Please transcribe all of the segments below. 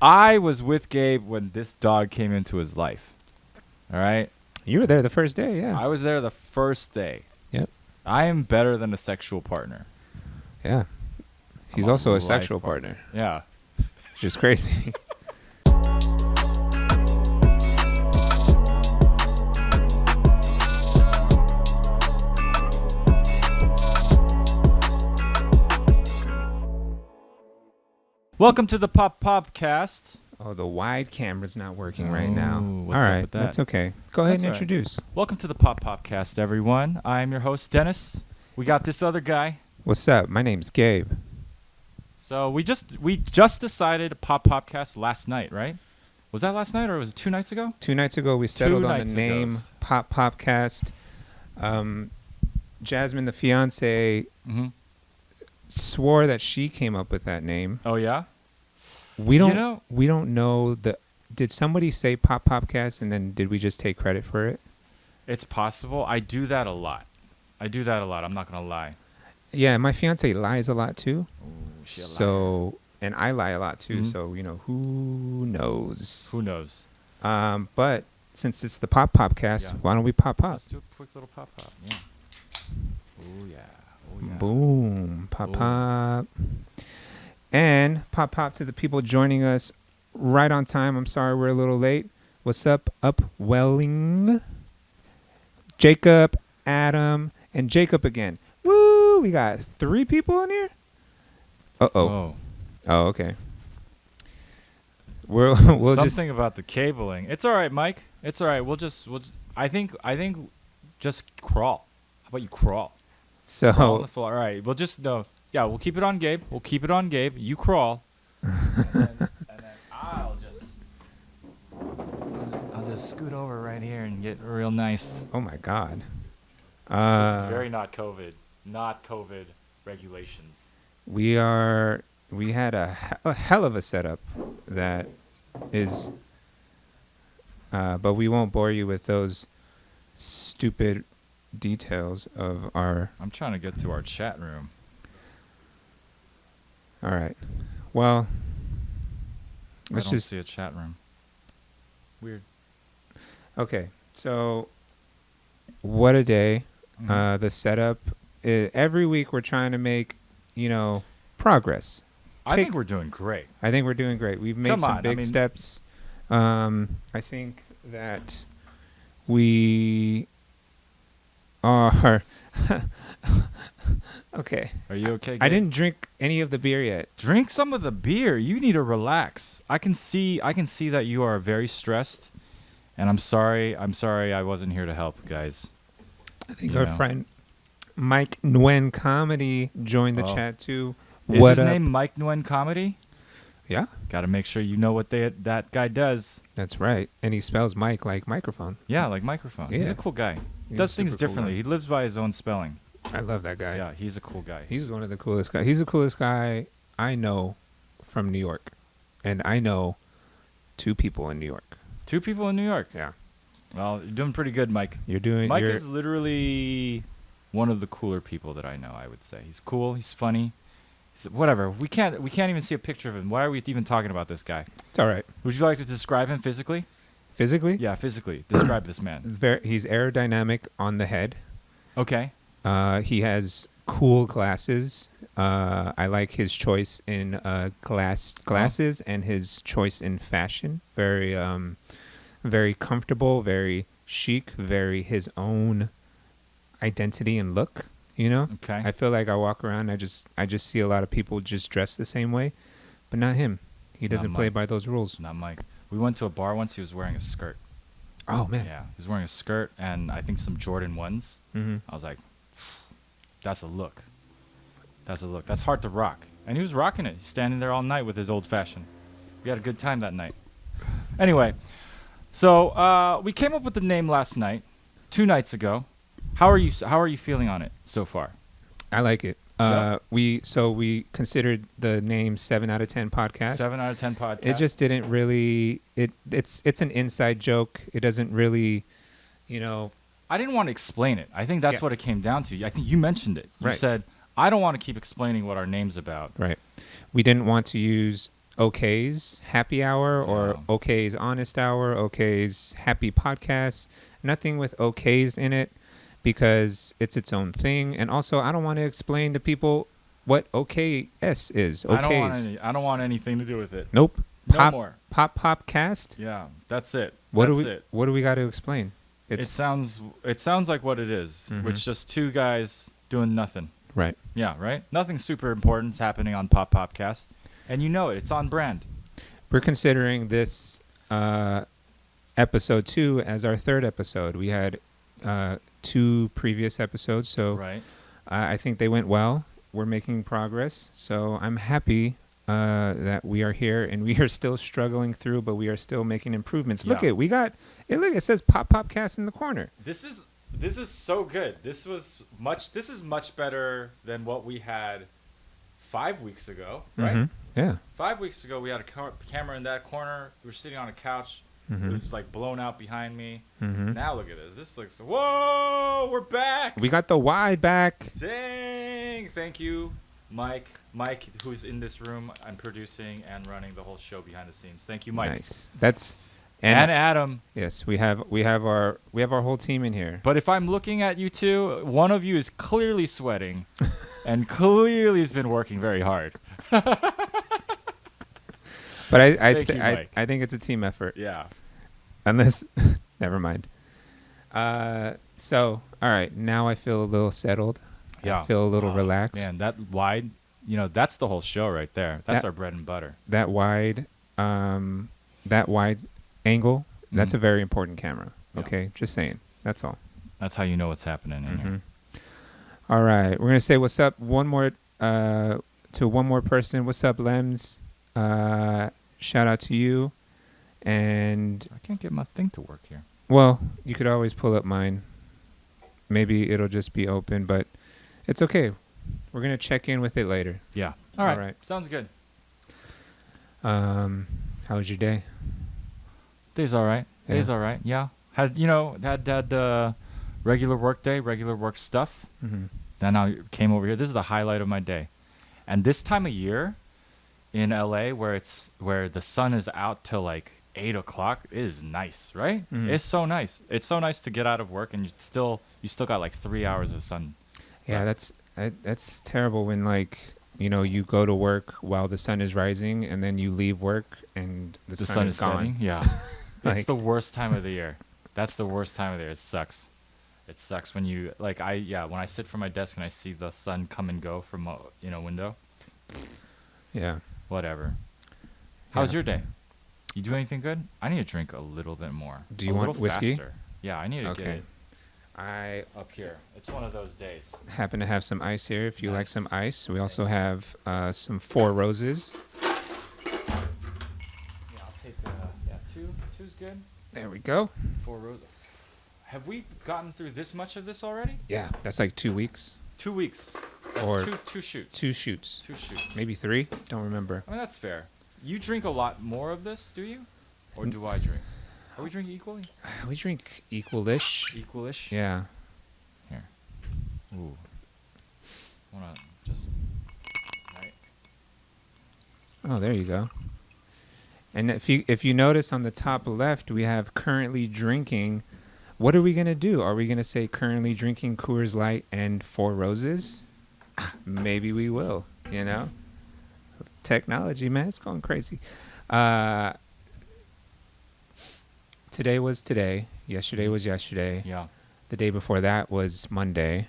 I was with Gabe when this dog came into his life. All right? You were there the first day, yeah. I was there the first day. Yep. I am better than a sexual partner. Yeah. He's I'm also a life sexual partner. Yeah. Which is crazy. Welcome to the PopPopCast. Oh, the wide camera's not working right now. What's All up right, with that? that's okay. Go ahead That's and all right. introduce. Welcome to the PopPopCast, everyone. I'm your host, Dennis. We got this other guy. What's up? My name's Gabe. So we just decided to PopPopCast last night, right? Was that last night or was it 2 nights ago? 2 nights ago, we settled on the nights name ago. PopPopCast. Jasmine, the fiance, Mm-hmm. swore that she came up with that name. Oh, yeah? We don't. You know- we don't know the. Did somebody say PopPopCast and then did we just take credit for it? It's possible. I do that a lot. I'm not going to lie. Yeah, my fiance lies a lot too. Ooh, she a liar. So, and I lie a lot too. Mhm. So who knows? Who knows? But since it's the PopPopCast, Yeah. why don't we pop? Let's do a quick little pop-pop. Yeah. Oh, yeah. Oh, yeah. Boom, pop. And pop to the people joining us right on time. I'm sorry we're a little late. What's up, Upwelling? Jacob, Adam, and Jacob again. Woo! We got 3 people in here. Oh. Oh, okay. We'll Something about the cabling. It's all right, Mike. It's all right. We'll just I think just crawl. How about you crawl? Crawl on the floor. All right. We'll just no. Yeah, we'll keep it on Gabe. You crawl. and then I'll just scoot over right here and get real nice. Oh my God. This is very not COVID regulations. We had a hell of a setup that is, but we won't bore you with those stupid details of our. I'm trying to get to our chat room. All right. Well, I don't see a chat room. Weird. Okay. So, what a day. Mhm. The setup. Every week we're trying to make, progress. I think we're doing great. I think we're doing great. We've made Come some on, I big mean- steps. I think that we are okay. Are you okay? I Gabe? didn't drink any of the beer yet. Drink some of the beer. You need to relax. I can see that you are very stressed, and I'm sorry I wasn't here to help, guys. I think You our know. friend Mike Nguyen Comedy joined the Oh. chat too. Is What his up? name Mike Nguyen Comedy? Yeah, Got to make sure you know what that guy does. that's right. And he spells Mike like microphone. Yeah, like microphone. He's Yeah. a cool guy. He's Does a things super cool differently. guy. He lives by his own spelling. I love that guy. Yeah, he's a cool guy. He's one of the coolest guys. He's the coolest guy I know from New York. And I know 2 people in New York. 2 people in New York. Yeah. Well, you're doing pretty good, Mike. Mike you're is literally one of the cooler people that I know, I would say. He's cool. He's funny. Whatever. We can't even see a picture of him. Why are we even talking about this guy? It's all right. Would you like to describe him physically? Physically? Yeah, physically. Describe this man. He's aerodynamic on the head. Okay. He has cool glasses. I like his choice in glasses and his choice in fashion. Very very comfortable, very chic, very his own identity and look, Okay. I feel like I walk around, I just see a lot of people just dressed the same way, but not him. He doesn't play Mike. by those rules. Not Mike. We went to a bar once. He was wearing a skirt. Oh man. Yeah, he was wearing a skirt and I think some Jordan 1s. Mm-hmm. I was like, that's a look. That's hard to rock. And he was rocking it. He's standing there all night with his old fashioned. We had a good time that night. Anyway, so we came up with the name last night, 2 nights ago. How are you feeling on it so far? I like it. Yeah. We considered the name 7 out of 10 podcast. 7 out of 10 podcast. It just didn't really. It's an inside joke. It doesn't really, I didn't want to explain it. I think that's what it came down to. I think you mentioned it. You Right. said, I don't want to keep explaining what our name's about. Right. We didn't want to use OK's happy hour or Yeah. OK's honest hour, OK's happy podcast. Nothing with OK's in it because it's its own thing. And also, I don't want to explain to people what OKS is. OK's. I don't want anything to do with it. Nope. No more. PopPopCast. Yeah, that's it. What That's do we? it. What do we got to explain? It sounds like what it is, Mhm. which is just two guys doing nothing. Right. Yeah, right? Nothing super important is happening on PopPopCast. And you know it. It's on brand. We're considering this episode 2 as our third episode. We had 2 previous episodes, so Right. I think they went well. We're making progress, so I'm happy that we are here and we are still struggling through, but we are still making improvements. Look Yeah. at we got it. Look, it says PopPopCast in the corner. This is so good. This is much better than what we had 5 weeks ago, right? Mhm. Yeah. 5 weeks ago, we had a camera in that corner. We were sitting on a couch. Mhm. It was like blown out behind me. Mhm. Now look at this. This looks. Whoa, we're back. We got the wide back. Dang! Thank you, Mike. Mike, who's in this room, I'm producing and running the whole show behind the scenes. Thank you, Mike. Nice. That's And Adam. yes, we have our whole team in here. But if I'm looking at you two, one of you is clearly sweating, and clearly has been working very hard. But I Thank you, Mike. think it's a team effort. Yeah. Unless, never mind. So, all right, now I feel a little settled. Yeah. I feel a little Oh, relaxed. Man, that wide, that's the whole show right there. That's That- our bread and butter. That wide angle, that's Mhm. a very important camera. Yeah. Okay, just saying. That's all. That's how you know what's happening in here. Mhm. All right, we're gonna say what's up to one more person. What's up, Lems? Shout out to you. And I can't get my thing to work here. well, you could always pull up mine. Maybe it'll just be open, but it's okay. We're gonna check in with it later. Yeah. All All right. right. Sounds good. How was your day? Day's all right. Yeah. Day's all right. Yeah. Had regular work day, regular work stuff. Mm-hmm. Then I came over here. This is the highlight of my day. And this time of year in LA where the sun is out till like 8 o'clock, it is nice, right? Mhm. It's so nice. It's so nice to get out of work and you still got like 3 hours of sun. Yeah, that's terrible when you go to work while the sun is rising and then you leave work and the sun is gone. setting. Yeah. Like- It's the worst time of the year. That's the worst time of the year. It sucks. It sucks when you when I sit from my desk and I see the sun come and go from a window. Yeah. Whatever. How was Yeah. your day? You do anything good? I need to drink a little bit more. Do you A want little whiskey? faster. Yeah, I need to get Okay. it I up here. It's one of those days. happen to have some ice here if you like Nice. some ice. We also have some Four Roses. Yeah, I'll take two. Two's good. There we go. 4 rows. Have we gotten through this much of this already? Yeah, that's like 2 weeks. 2 weeks. That's Or two shoots. 2 shoots. 2 shoots. Maybe 3. Don't remember. I mean, that's fair. You drink a lot more of this, do you? Or do I drink? Are we drinking equally? We drink equal-ish. Equalish? Yeah. Here. Ooh. Wanna just. Right. Oh, there you go. And if you notice on the top left, we have currently drinking. What are we gonna do? Are we gonna say currently drinking Coors Light and Four Roses? Maybe we will. Technology, man, it's going crazy. Today was today. Yesterday was yesterday. Yeah. The day before that was Monday.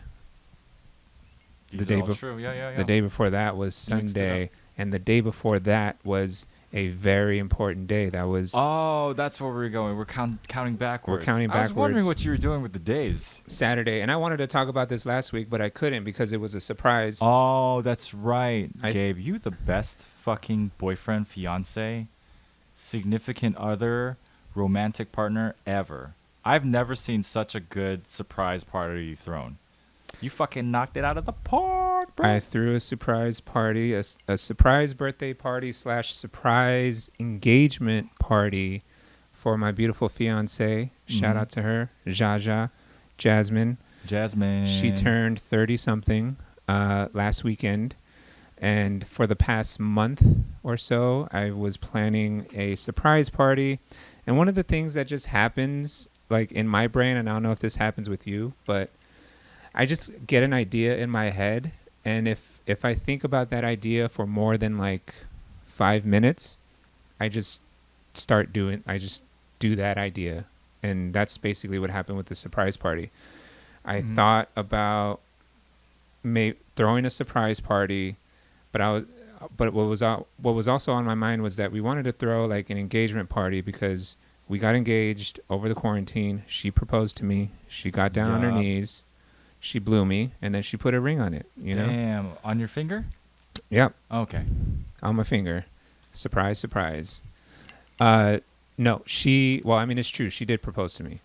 These day are all bef- true. Yeah. The day before that was You mixed it Sunday, and the day before that was a very important day. That was Oh, that's where we're going. We're counting backwards. counting I was wondering backwards. what you were doing with the days. Saturday, and I wanted to talk about this last week, but I couldn't because it was a surprise. Oh, that's right, I- Gabe. You the best fucking boyfriend, fiance, significant other, romantic partner ever. I've never seen such a good surprise party thrown. You fucking knocked it out of the park, bro. I threw a surprise party, a surprise birthday party / surprise engagement party for my beautiful fiance. Shout Mhm. out to her, Jasmine. Jasmine. She turned 30 something last weekend, And for the past month or so, I was planning a surprise party. And one of the things that just happens, like in my brain, and I don't know if this happens with you, but I just get an idea in my head. And if I think about that idea for more than like 5 minutes, I just I just do that idea. And that's basically what happened with the surprise party. I thought about throwing a surprise party, but what was also on my mind was that we wanted to throw like an engagement party because we got engaged over the quarantine. She proposed to me. She got down on her knees. She blew me, and then she put a ring on it. You know? Damn, on your finger? Yep. Okay. On my finger. Surprise, surprise. No, well, I mean, it's true. She did propose to me.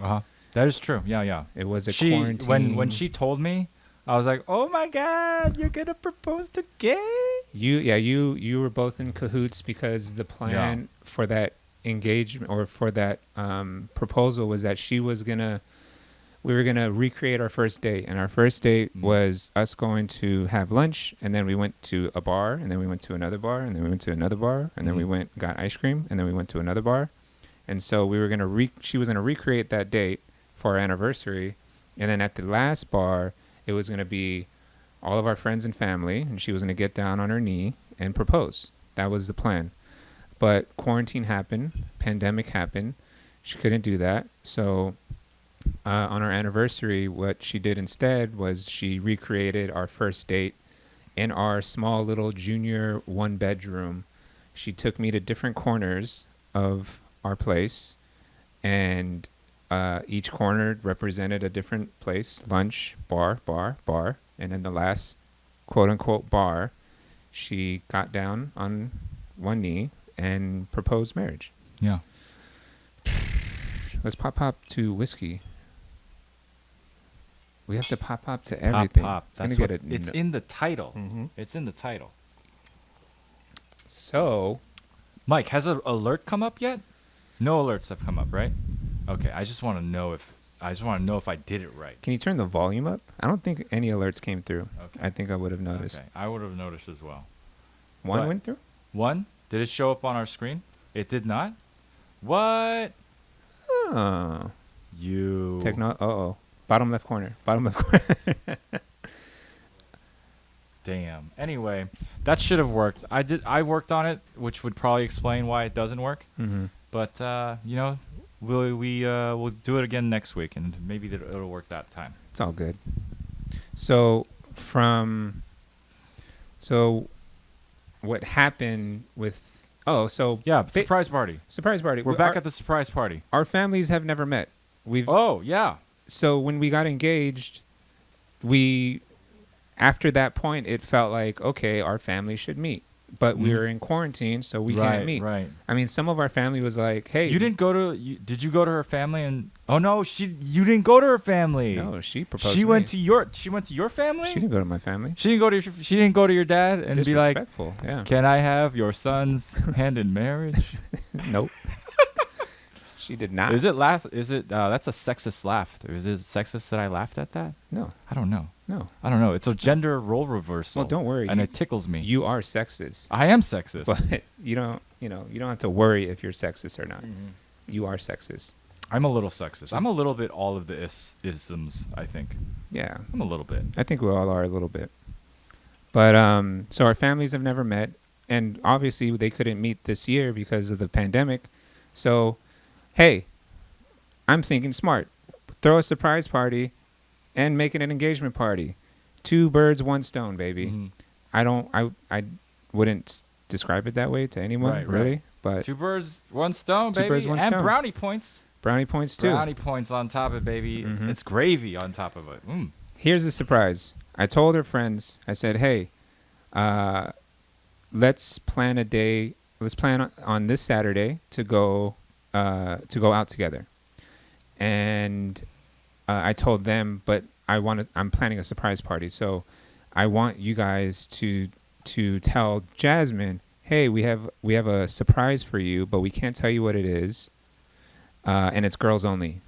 That is true. Yeah. It was a quarantine. When she told me, I was like, "Oh my God, you're gonna propose to gay?" You were both in cahoots because the plan for that engagement or for that proposal was that we were gonna recreate our first date, and our first date was us going to have lunch, and then we went to a bar, and then we went to another bar, and then we went to another bar, and then we got ice cream, and then we went to another bar, and so we were she was gonna recreate that date for our anniversary, and then at the last bar, it was gonna be all of our friends and family, and she was gonna get down on her knee and propose. That was the plan, but quarantine happened, pandemic happened, she couldn't do that, so. On our anniversary, what she did instead was she recreated our first date in our small little junior 1-bedroom. She took me to different corners of our place, and each corner represented a different place: lunch, bar, and in the last quote-unquote bar, she got down on one knee and proposed marriage. Yeah. Let's pop to whiskey. We have to pop to everything. Pop. It's in the title. Mm-hmm. It's in the title. So, Mike, has an alert come up yet? No alerts have come up, right? Okay, I just want to know if I did it right. Can you turn the volume up? I don't think any alerts came through. Okay. I think I would have noticed. Okay, I would have noticed as well. One went through? One? Did it show up on our screen? It did not? What? Oh. You. Uh-oh. Bottom left corner. Damn. Anyway, that should have worked. I worked on it, which would probably explain why it doesn't work. Mm-hmm. But we'll do it again next week, and maybe it'll work that time. It's all good. So what happened with? Oh, so surprise party. Surprise party. We're back at the surprise party. Our families have never met. Oh yeah. So when we got engaged, after that point, it felt like, okay, our family should meet. But we were in quarantine, so we can't meet. Right. I mean, some of our family was like, hey. You didn't go to, did you go to her family? Oh, no, you didn't go to her family. No, she proposed she to went me. She went to your family? She didn't go to my family. She didn't go to your dad and be like, yeah. Can I have your son's hand in marriage? Nope. She did not. That's a sexist laugh. Is it sexist that I laughed at that? No. I don't know. No. I don't know. It's a gender role reversal. Well, don't worry. And it tickles me. You are sexist. I am sexist. But you don't have to worry if you're sexist or not. Mm-hmm. You are sexist. I'm a little sexist. I'm a little bit all of the isms, I think. Yeah. I'm a little bit. I think we all are a little bit. But so our families have never met, and obviously they couldn't meet this year because of the pandemic. So, hey, I'm thinking smart. Throw a surprise party and make it an engagement party. 2 birds, 1 stone, baby. Mm-hmm. I wouldn't describe it that way to anyone, really. Right. But 2 birds, 1 stone, baby. 2 birds, 1 stone. And brownie points. Brownie points, too. Brownie points on top of it, baby. Mm-hmm. It's gravy on top of it. Mm. Here's the surprise. I told her friends, I said, hey, let's plan a day. Let's plan on this Saturday to go out together. And I told them, but I'm planning a surprise party, so I want you guys to tell Jasmine, hey, we have a surprise for you, but we can't tell you what it is, and it's girls only.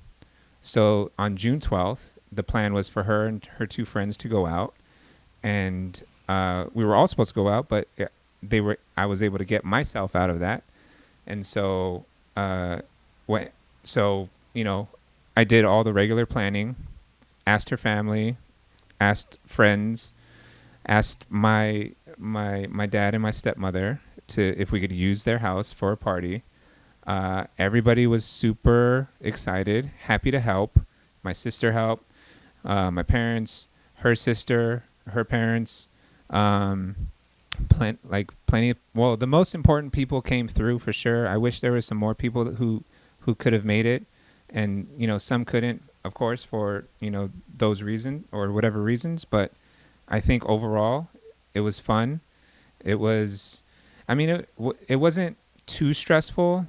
So on June 12th, the plan was for her and her 2 friends to go out, and we were all supposed to go out, but I was able to get myself out of that. And so, when, so, I did all the regular planning, asked her family, asked friends, asked my dad and my stepmother if we could use their house for a party. Everybody was super excited, happy to help. My sister helped, my parents, her sister, her parents, plenty of, well, the most important people came through for sure. I wish there was some more people who could have made it, and some couldn't, of course, for those reasons or whatever reasons. But I think overall it was fun. It was, I mean, it wasn't too stressful,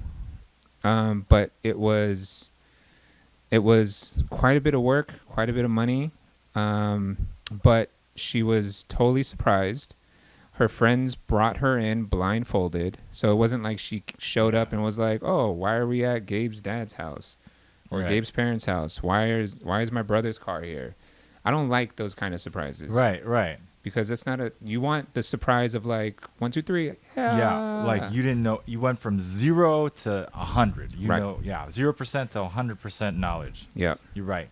but it was quite a bit of work, quite a bit of money, but she was totally surprised. Her friends brought her in blindfolded, so it wasn't like she showed up and was like, "Oh, why are we at Gabe's dad's house or Gabe's parents' house? Why is my brother's car here?" I don't like those kind of surprises. Right. Because it's not you want the surprise of like 1, 2, 3. Yeah, like you didn't know. You went from 0 to 100. Right. 0% to 100% knowledge. Yeah. You're right.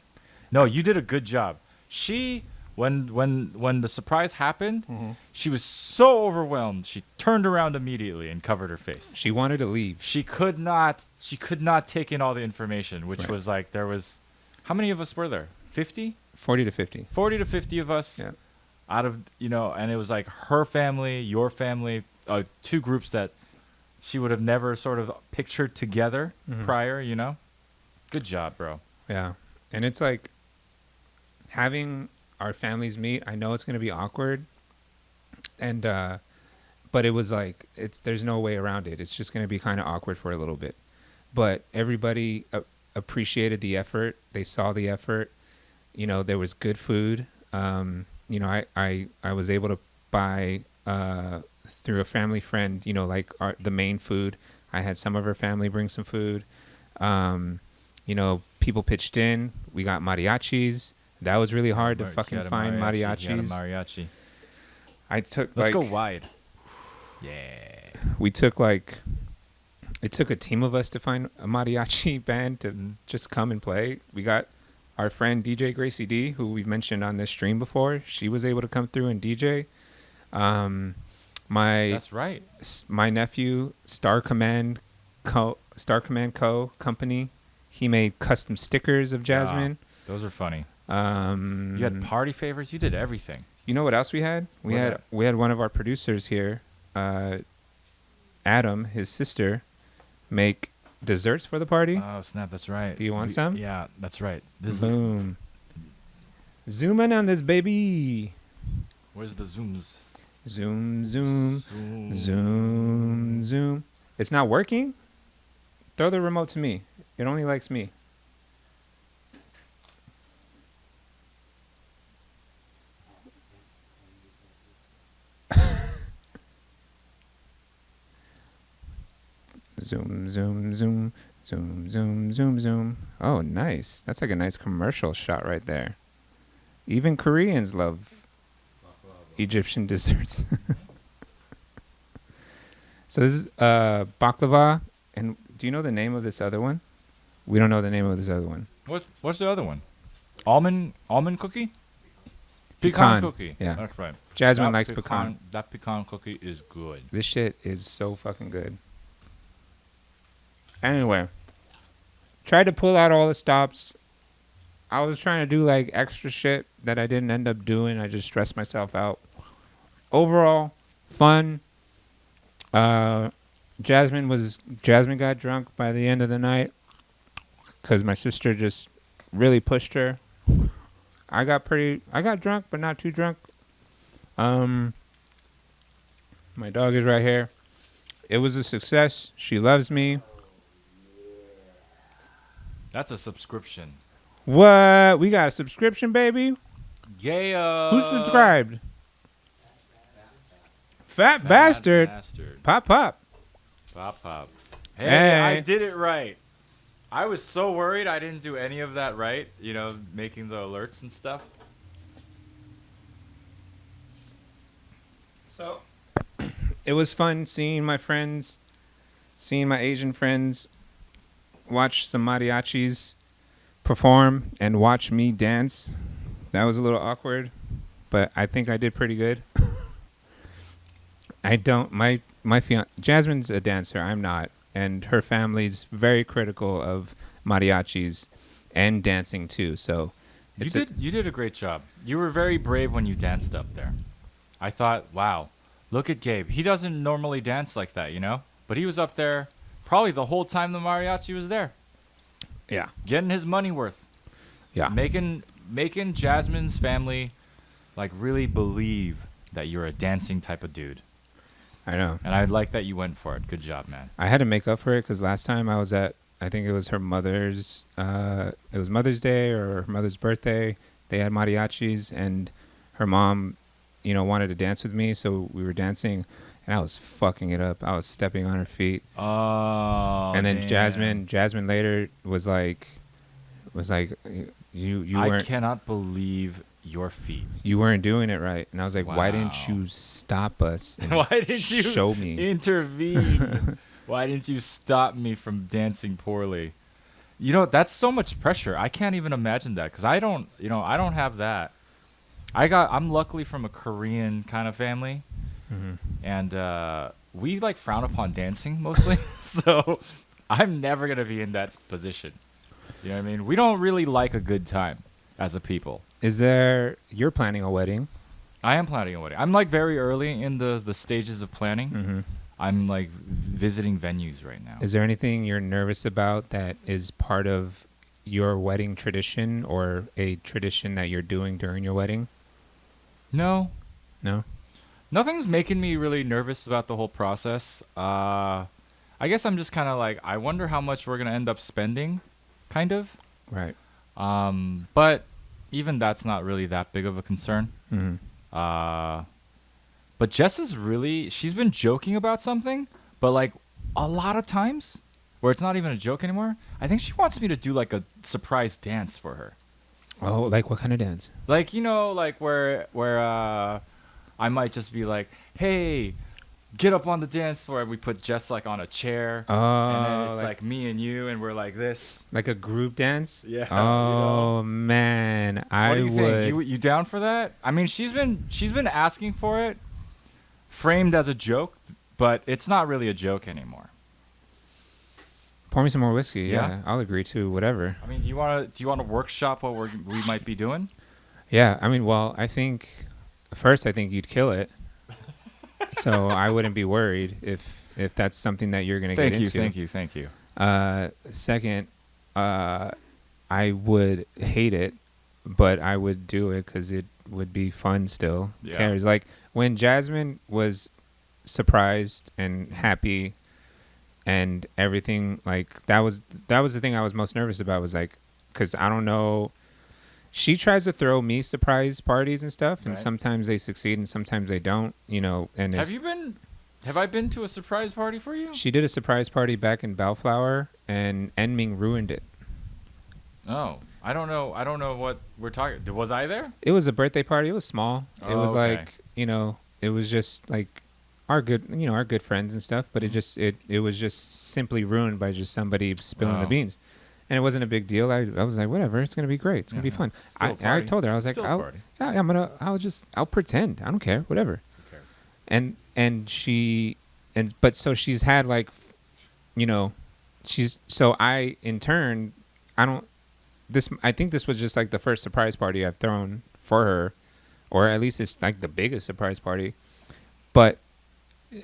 No, you did a good job. She, when the surprise happened, she was so overwhelmed. She turned around immediately and covered her face. She wanted to leave. She could not take in all the information, which was like there was, how many of us were there? 50? 40 to 50. 40 to 50 of us. Yeah. Out of, and it was like her family, your family, two groups that she would have never sort of pictured together prior, Good job, bro. Yeah. And it's like having our families meet. I know it's going to be awkward. And, but it was like, there's no way around it. It's just going to be kind of awkward for a little bit. But everybody appreciated the effort. They saw the effort. There was good food. I was able to buy through a family friend, the main food. I had some of her family bring some food. People pitched in. We got mariachis. That was really hard to fucking find mariachis. Mariachi. I took Let's go wide. Yeah. We took it took a team of us to find a mariachi band to just come and play. We got our friend DJ Gracie D, who we've mentioned on this stream before. She was able to come through and DJ. That's right. My nephew, Star Command Co. Company. He made custom stickers of Jasmine. Those are funny. You had party favors. You did everything. You know what else we had? We had one of our producers here, Adam, his sister, make desserts for the party. Oh snap! That's right. Do you want some? Yeah, that's right. Boom. Zoom in on this, baby. Where's the zooms? Zoom. It's not working? Throw the remote to me. It only likes me. Zoom. Oh, nice. That's like a nice commercial shot right there. Even Koreans love Egyptian desserts. So this is baklava. And do you know the name of this other one? We don't know the name of this other one. What's the other one? Almond cookie? Pecan cookie. Yeah. That's right. Jasmine likes pecan. That pecan cookie is good. This shit is so fucking good. Anyway, tried to pull out all the stops. I was trying to do like extra shit that I didn't end up doing. I just stressed myself out. Overall, fun. Jasmine got drunk by the end of the night because my sister just really pushed her. I got drunk, but not too drunk. My dog is right here. It was a success. She loves me. That's a subscription. What? We got a subscription, baby? Yeah. Who's subscribed? Fat bastard. Pop. Hey, I did it right. I was so worried I didn't do any of that right. Making the alerts and stuff. So it was fun seeing my friends, seeing my Asian friends watch some mariachis perform and watch me dance. That was a little awkward, but I think I did pretty good. I don't my Jasmine's a dancer, I'm not, and her family's very critical of mariachis and dancing too. So You did a great job. You were very brave when you danced up there. I thought, wow, look at Gabe. He doesn't normally dance like that, you know? But he was up there probably the whole time the mariachi was there, yeah. getting his money worth. Yeah. Making Jasmine's family like really believe that you're a dancing type of dude. I know. And I like that you went for it. Good job, man. I had to make up for it because last time I was at, I think it was her mother's, it was Mother's Day or her mother's birthday. They had mariachis and her mom, wanted to dance with me. So we were dancing and I was fucking it up. I was stepping on her feet. Oh, and then damn. Jasmine later was like, you I weren't, cannot believe your feet. you weren't doing it right. And I was like, why didn't Wow. you stop us? And Why didn't you show me? intervene? Why didn't you stop me from dancing poorly? That's so much pressure. I can't even imagine that because I don't have that. I'm luckily from a Korean kind of family, and we like frown upon dancing mostly. So I'm never gonna be in that position. You know what I mean? We don't really like a good time as a people. You're planning a wedding? I am planning a wedding. I'm like very early in the stages of planning. Mm-hmm. I'm like visiting venues right now. Is there anything you're nervous about that is part of your wedding tradition or a tradition that you're doing during your wedding? No, No? nothing's making me really nervous about the whole process. I guess I'm just kind of like, I wonder how much we're gonna end up spending, kind of. Right. But even that's not really that big of a concern. Mm-hmm. But Jess she's been joking about something, but like a lot of times where it's not even a joke anymore, I think she wants me to do like a surprise dance for her. Oh, like what kind of dance? Like, like where I might just be like, hey, get up on the dance floor, and we put Jess like on a chair. Oh, And then it's like me and you, and we're like this. like a group dance? Yeah. Oh, man. What do you think? You down for that? I mean, she's been asking for it, framed as a joke, but it's not really a joke anymore. Pour me some more whiskey. Yeah? Yeah, I'll agree to whatever. I mean, do you want to workshop what we might be doing? Yeah, I mean, well, I think you'd kill it. So I wouldn't be worried if that's something that you're going to get into. Thank you. Second, I would hate it, but I would do it because it would be fun still. Who Yeah. cares? Like when Jasmine was surprised and happy and everything, like that was the thing I was most nervous about, was like, because I don't know. She tries to throw me surprise parties and stuff, and Right. sometimes they succeed and sometimes they don't, and Have I been to a surprise party for you? she did a surprise party back in Bellflower and Enming ruined it. Oh, I don't know what we're talking. Was I there? It was a birthday party. It was small. It Oh, was okay. like, it was just like our good friends and stuff, but it was just simply ruined by just somebody spilling the Oh. beans. And it wasn't a big deal. I was like, whatever, it's going to be great. It's going to be Yeah. fun. Still a I party. told her, I was like, Still a party. I'll pretend. I don't care, whatever. Who cares? But so she's had like, I in turn, I think this was just like the first surprise party I've thrown for her, or at least it's like the biggest surprise party. But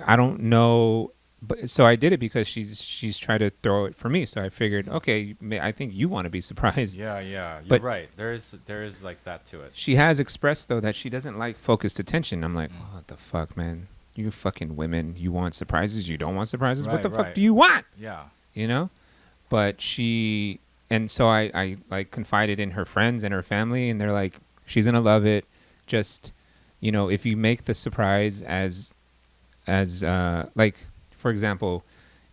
I don't know. But so I did it because she's tried to throw it for me. So I figured, okay, I think you want to be surprised. Yeah, you're But- right. There is like that to it. She has expressed though that she doesn't like focused attention. I'm like, Mm. what the fuck, man? You fucking women. You want surprises. You don't want surprises. What Right, the fuck right. do you want? Yeah. But so I like confided in her friends and her family, and they're like, she's gonna love it. Just, if you make the surprise as like, for example,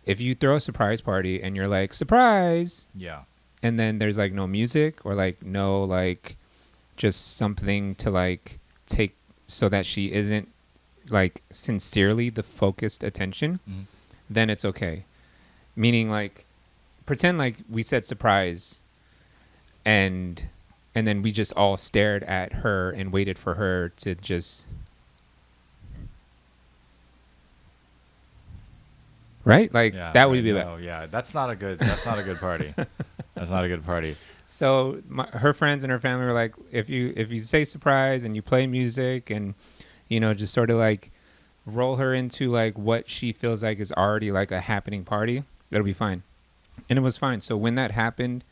if you throw a surprise party and you're like, surprise, Yeah. and then there's like no music or like no like just something to like take so that she isn't like sincerely the focused attention, Mhm. then it's okay. Meaning like pretend like we said surprise and then we just all stared at her and waited for her to just right? Like Yeah, that would right, be no, yeah, that's not a good party. That's not a good party. So her friends and her family were like, if you say surprise and you play music and just sort of like roll her into like what she feels like is already like a happening party, it'll be fine. And it was fine. So when that happened,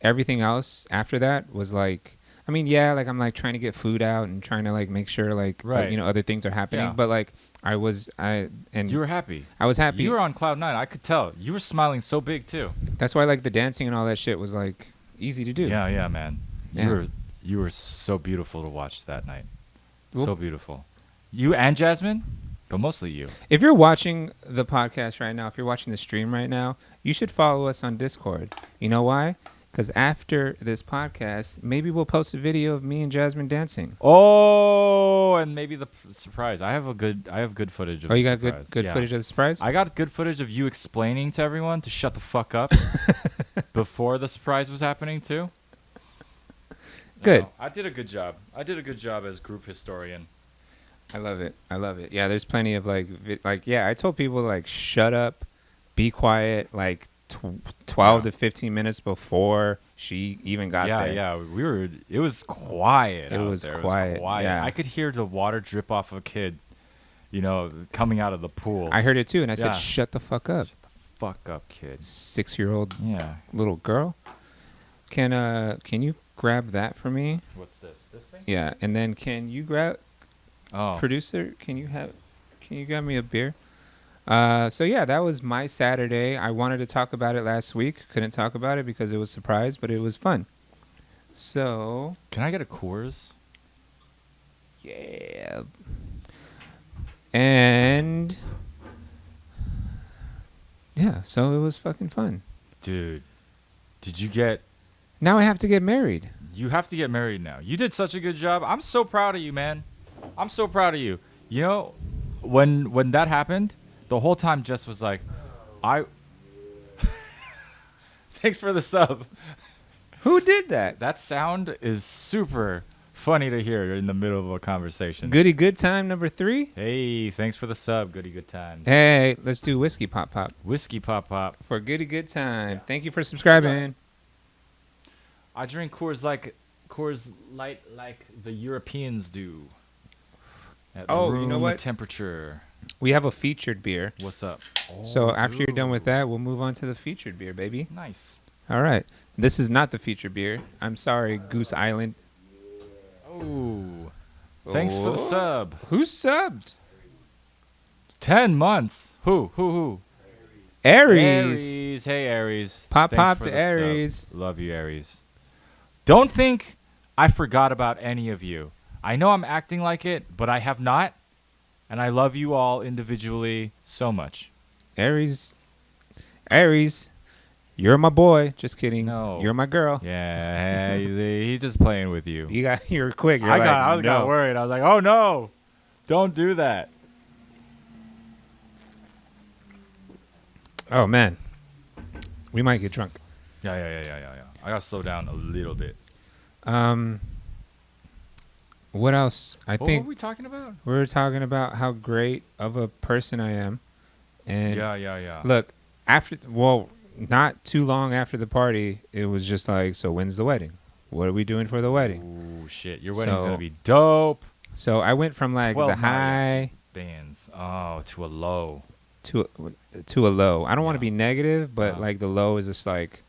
everything else after that was like, I mean, yeah, like I'm like trying to get food out and trying to like make sure like Right. other things are happening. Yeah. But like I You were happy. I was happy. You were on cloud nine. I could tell. You were smiling so big too. That's why like the dancing and all that shit was like easy to do. Yeah, man. Yeah. You were so beautiful to watch that night. Well- So beautiful. You and Jasmine, but mostly you. If you're watching the podcast right now, if you're watching the stream right now, you should follow us on Discord. You know why? Because after this podcast, maybe we'll post a video of me and Jasmine dancing. Oh, and maybe the surprise. I have good footage of Oh, you the got surprise. good Yeah. footage of the surprise? I got good footage of you explaining to everyone to shut the fuck up before the surprise was happening too. Good. No, I did a good job. I did a good job as group historian. I love it. I love it. Yeah, there's plenty of like yeah, I told people like shut up, be quiet like 12 to 15 minutes before she even got there. Yeah. It was quiet. It out was there. quiet, It was quiet. yeah. I could hear the water drip off a kid, coming out of the pool. I heard it too and I said Yeah. shut the fuck up. Fuck up, kid. 6-year-old Yeah. little girl. Can you grab that for me? What's this? This thing? Yeah, and then can you grab Oh. producer, can you grab me a beer? So yeah, that was my Saturday. I wanted to talk about it last week. Couldn't talk about it because it was a surprise, but it was fun. So Can I get a Coors? yeah. And yeah, so it was fucking fun. Dude, did you get... Now I have to get married. You have to get married now. You did such a good job. I'm so proud of you, man. I'm so proud of you. You know, when that happened, the whole time Jess was like, Thanks for the sub. Who did that? That sound is super funny to hear in the middle of a conversation. Goody good time number 3. Hey, thanks for the sub. Goody good times. Hey, let's do whiskey pop pop Whiskey pop pop. for goody good time. Thank you for subscribing. I drink Coors Light like the Europeans do. At Oh, you know room what? temperature. We have a featured beer. What's up? So Oh, after you're done with dude. that, we'll move on to the featured beer, baby. Nice. All right. This is not the featured beer. I'm sorry, Goose Island. Oh. Thanks for the Oh. sub. Who subbed? 10 months. Who? Aries. Hey, Aries. Pop Thanks pop for to the sub. Aries. Love you, Aries. Don't think I forgot about any of you. I know I'm acting like it, but I have not. And I love you all individually so much. Aries. You're my boy. Just kidding. No. You're my girl. Yeah, he's just playing with you. You're quick. You're I like, got no. worried. I was like, oh no, don't do that. Oh man. We might get drunk. Yeah. I gotta slow down a little bit. What else? What think were we talking about? we were talking about how great of a person I am. And Yeah. look, not too long after the party, it was just like, so when's the wedding? What are we doing for the wedding? Ooh, shit. Your wedding's So- gonna be dope. So I went from like 12 the high bands. Oh, to a low. to a low. I don't want to Yeah. be negative, but Uh-huh. like the low is just like,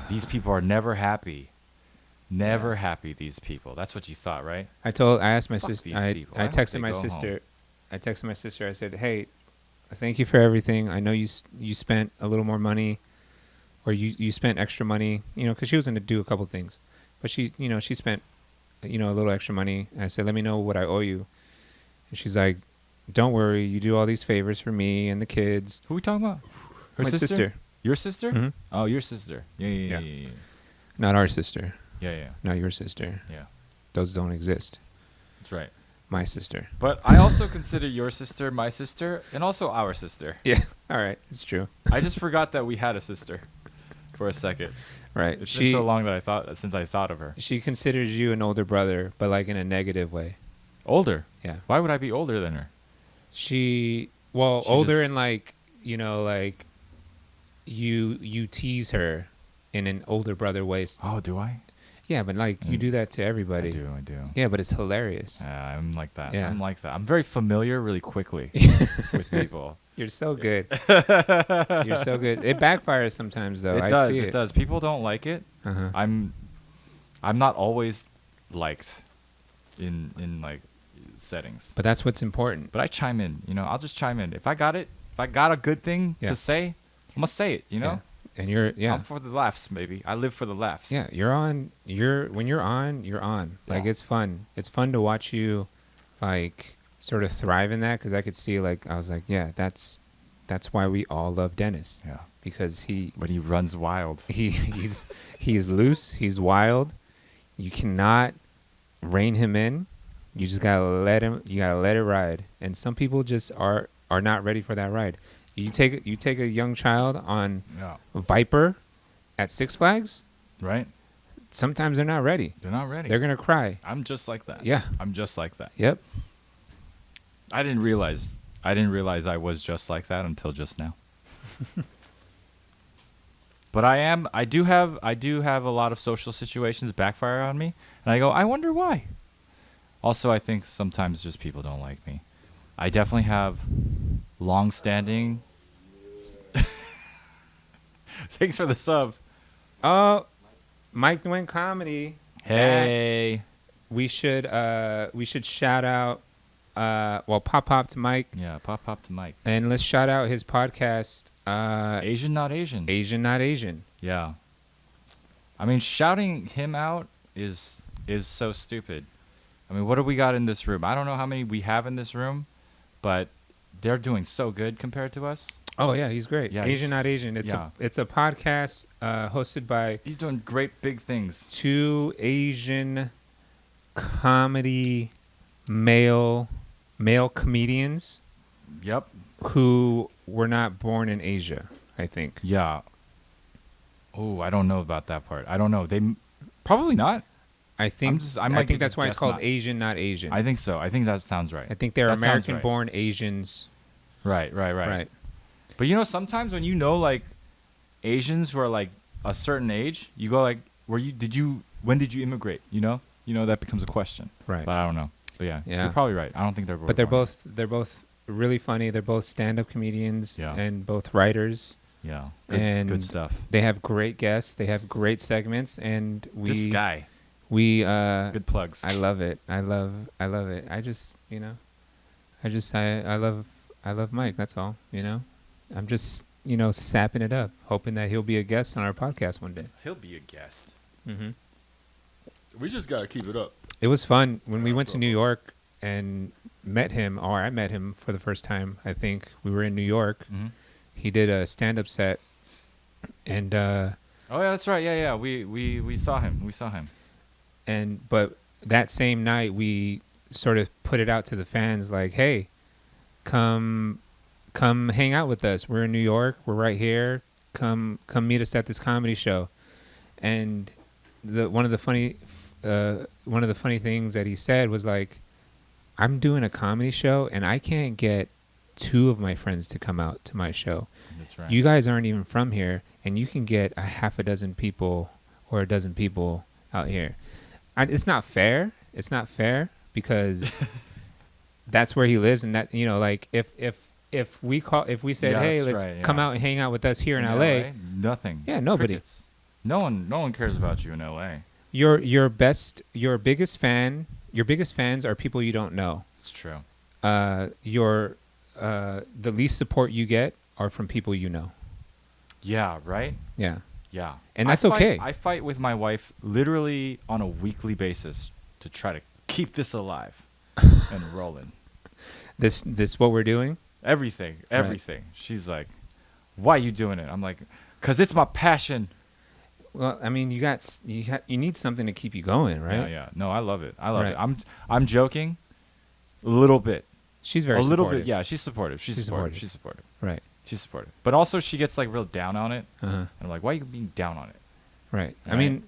These people are never happy. Never happy, these people. That's what you thought, right? I asked my Fuck sister, these I people. I hope texted they my go sister, I said, hey, thank you for everything. I know you spent a little more money, or you spent extra money, because she was going to do a couple things, but she spent, a little extra money. And I said, let me know what I owe you. And she's like, don't worry, you do all these favors for me and the kids. Who are we talking about? Her My sister. Your sister? Mhm. Oh, your sister. Yeah. Yeah. Not our sister, Yeah. not your sister. Yeah. Those don't exist. That's right. my sister. But I also consider your sister my sister and also our sister. Yeah. All right. It's true. I just forgot that we had a sister for a second. Right. It's been so long that since I thought of her. She considers you an older brother, but like in a negative way. Older? Yeah. Why would I be older than her? She She older just- and like, like you tease her in an older brother way. Oh, do I? Yeah, but like you do that to everybody. I do. Yeah, but it's hilarious. I'm like that. Yeah. I'm like that. I'm very familiar really quickly with people. You're so good. You're so good. It backfires sometimes though. I does. see It does. People don't like it. Uh-huh. I'm not always liked in like settings. But that's what's important. But I chime in. I'll just chime in. If I got a good thing Yeah. to say, I'm gonna say it. Yeah. And you're I'm for the laughs, baby. I live for the laughs. Yeah, when you're on. Like Yeah. it's fun. It's fun to watch you like sort of thrive in that, cuz I could see like I was like, yeah, that's why we all love Dennis, Yeah. because But he runs wild. he's loose, he's wild. You cannot rein him in. You just got to let it ride. And some people just are not ready for that ride. You take a young child on Yeah. Viper at Six Flags, Right? sometimes they're not ready. They're not ready. They're going to cry. I'm just like that. Yeah. I'm just like that. Yep. I didn't realize I was just like that until just now. But I do have a lot of social situations backfire on me, and I go, I wonder why. Also, I think sometimes just people don't like me. I definitely have long-standing. Thanks for the sub. Oh, Mike Nguyen Comedy. Hey. We should shout out Pop to Mike, Yeah, pop to Mike. and let's shout out his podcast Asian Not Asian. Asian Not Asian. Yeah. I mean, shouting him out is so stupid. I mean, what do we got in this room? I don't know how many we have in this room, but they're doing so good compared to us. Oh yeah, he's great. Yeah, Asian Not Asian. It's a podcast hosted by He's doing great big things. two Asian comedy male comedians Yep. who were not born in Asia, I think. Yeah. Oh, I don't know about that part. I don't know. Probably not. I think I might think just that's why it's guess called not. Asian Not Asian. I think so. I think that sounds right. I think they're That sounds right. American-born Asians. Right. Right. But sometimes when like Asians who are like a certain age, you go like, when did you immigrate? That becomes a question. Right. But I don't know. But yeah, you're probably right. I don't think they're. But they're both really funny. They're both stand-up comedians and both writers. Yeah. And good stuff. They have great guests. They have great segments, and This guy. we Good plugs. I love it. I love it. I love Mike. That's all. I'm just sapping it up, hoping that he'll be a guest on our podcast one day. He'll be a guest. Mm-hmm. We just gotta keep it up. It was fun when we went to New York and met him, or I met him for the first time. I think we were in New York. Mm-hmm. He did a stand-up set, and Oh yeah, that's right. Yeah. We saw him. but that same night we sort of put it out to the fans like, hey, come hang out with us. We're in New York. We're right here. Come meet us at this comedy show. And one of the funny things that he said was like, I'm doing a comedy show and I can't get 2 of my friends to come out to my show. That's right. You guys aren't even from here, and you can get a half a dozen people or a dozen people out here. It's not fair. It's not fair because that's where he lives, and that like if we said, Yeah, hey, that's let's right, come yeah. out and hang out with us here in LA. Nothing. Yeah, nobody. Crickets. No one cares about you in LA. Your biggest fans are people you don't know. It's true. The least support you get are from people you know. Yeah. Right. Yeah. Yeah. And that's okay. I fight with my wife literally on a weekly basis to try to keep this alive and rolling. This what we're doing? Everything. Right. She's like, "Why are you doing it?" I'm like, "'Cause it's my passion." Well, I mean, you need something to keep you going, right? Yeah. No, I love it. I love Right. it. I'm joking, A little bit. She's very a little supportive. bit. Yeah, she's supportive. She's supportive. supportive. She's supportive. Right. She's supportive. But also she gets like real down on it. Uh-huh. And I'm like, why are you being down on it? Right. I Right. mean,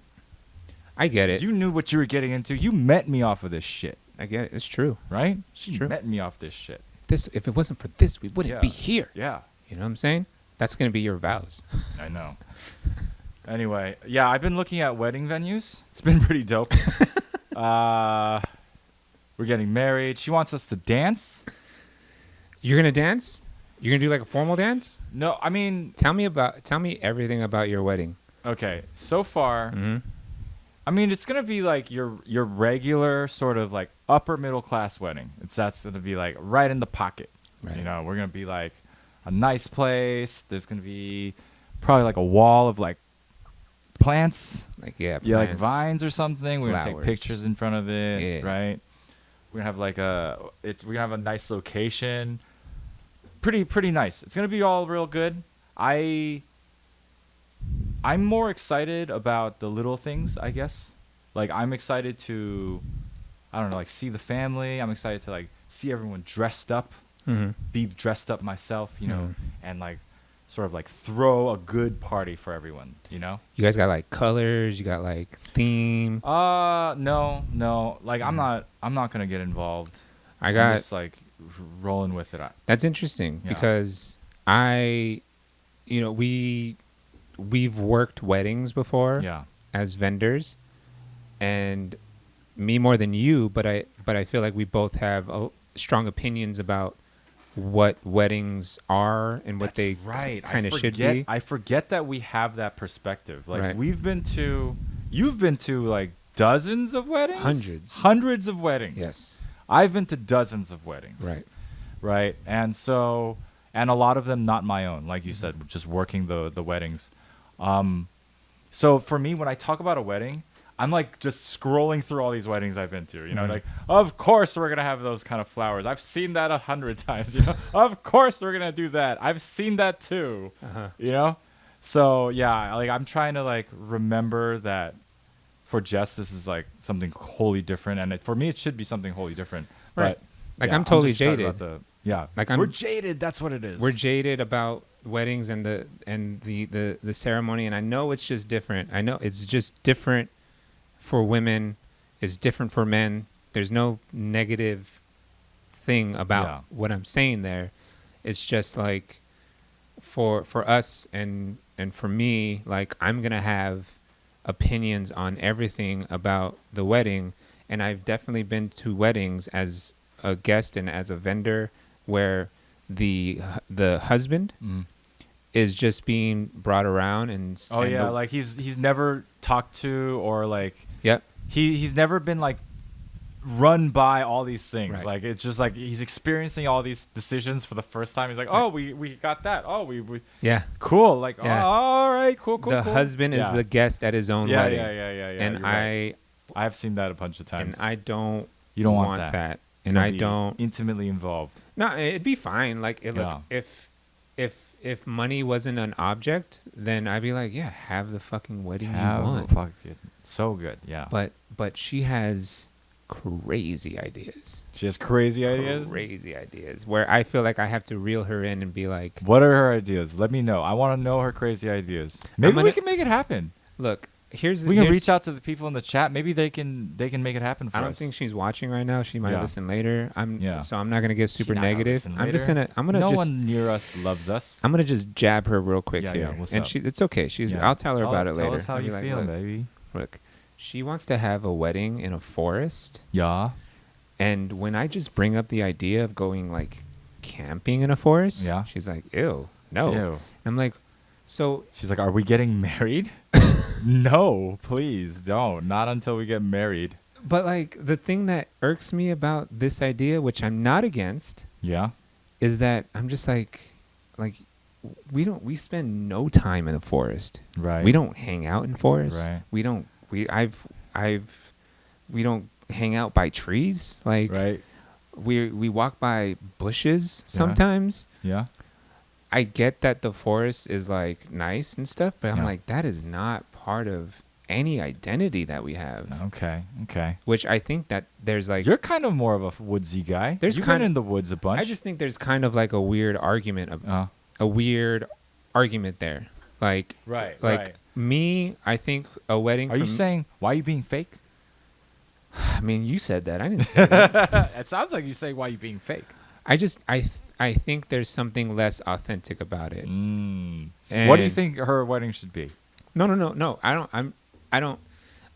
I get it. You knew what you were getting into. You met me off of this shit, I get it. It's true. right? She True. met me off this shit. If it wasn't for this, we wouldn't Yeah. be here. Yeah, You know what I'm saying? That's gonna be your vows. I know. Anyway, yeah, I've been looking at wedding venues. It's been pretty dope. We're getting married. She wants us to dance. You're gonna dance? You're gonna do like a formal dance? No, I mean, Tell me everything about your wedding. okay. So far, Mm-hmm. I mean, it's gonna be like your regular sort of like upper middle class wedding. That's gonna be like right in the pocket. Right. You know, we're gonna be like a nice place. There's gonna be probably like a wall of like plants. Like yeah, Yeah, like plants. vines or something. We're gonna take flowers. pictures in front of it, Yeah. right? We're gonna have like we're gonna have a nice location. Pretty nice. It's gonna be all real good. I'm more excited about the little things, I guess. Like I'm excited to, I don't know, like see the family. I'm excited to like see everyone dressed up, Mm-hmm. be dressed up myself, you know, Mhm. and like sort of like throw a good party for everyone, you know. You guys got like colors. You got like theme. No. Like I'm not gonna get involved. I I'm got. just like rolling with it. That's interesting Yeah. because we've worked weddings before Yeah. as vendors, and me more than you, but I feel like we both have strong opinions about what weddings are and what That's they right. kind of should be. I forget that we have that perspective. Like Right. you've been to like dozens of weddings, hundreds of weddings. Yes. I've been to dozens of weddings. Right. Right. And a lot of them not my own, like you said, just working the weddings. So for me, when I talk about a wedding, I'm like just scrolling through all these weddings I've been to, you know, Mhm. like, of course we're going to have those kind of flowers. I've seen that 100 times, you know, of course we're going to do that. I've seen that too, Uh-huh. you know? So yeah, like I'm trying to like remember that for Jess, this is like something wholly different. And for me, it should be something wholly different. Right. But Like yeah, I'm totally just excited jaded. about yeah. Like we're jaded. That's what it is. We're jaded about weddings and the ceremony, and I know it's just different. I know it's just different for women. It's different for men. There's no negative thing about Yeah. what I'm saying there. It's just like for us and for me, like I'm gonna have opinions on everything about the wedding, and I've definitely been to weddings as a guest and as a vendor where the husband Mm. is just being brought around and Oh and yeah, the- like he's never talked to or like yep he's never been like run by all these things. Right. Like it's just like he's experiencing all these decisions for the first time. He's like, oh, we got that. Oh, we yeah cool. Like Yeah. oh, all right, cool. the cool. husband Yeah. is the guest at his own yeah, wedding, yeah. and you're right. I have seen that a bunch of times. and I don't You don't want want that. and You I be don't intimately involved. no it'd be fine like Yeah. look if money wasn't an object, then I'd be like, yeah, have the fucking wedding you want. Fuck it. So good. Yeah. But she has crazy ideas. She has crazy ideas. Crazy ideas where I feel like I have to reel her in and be like, What are her ideas? Let me know. I want to know her crazy ideas. Maybe we gonna- can make it happen. look, here's We can here's- reach out to the people in the chat. Maybe they can make it happen for us. I don't think she's watching right now. She might Yeah. listen later. Yeah. So I'm not gonna get super She not gonna negative. listen I'm just later. gonna no just one near us loves us. I'm gonna just jab her real quick Yeah, here. yeah, what's and up? it's okay. Yeah. I'll tell her about it later. Tell us how I'll be you like, feel, look, baby. look, she wants to have a wedding in a forest. Yeah. And when I just bring up the idea of going like camping in a forest, Yeah. she's like, ew, no. Ew. I'm like, so She's like, "Are we getting married?" No, please don't. Not until we get married. but like the thing that irks me about this idea, which I'm not against, Yeah. is that I'm just like we spend no time in the forest. Right. We don't hang out in forests. Right. We don't we don't hang out by trees. Like Right. we walk by bushes sometimes. Yeah. I get that the forest is like nice and stuff, but I'm Yeah. like, that is not part of any identity that we have. Okay. Which I think that there's like You're kind of more of a woodsy guy. There's You've kind been of- in the woods a bunch. I just think there's kind of like a weird argument there. Like right. me, I think a wedding. Are you saying why are you being fake? I mean, you said that. I didn't say that. It sounds like you say why are you being fake. I think there's something less authentic about it. What do you think her wedding should be? No.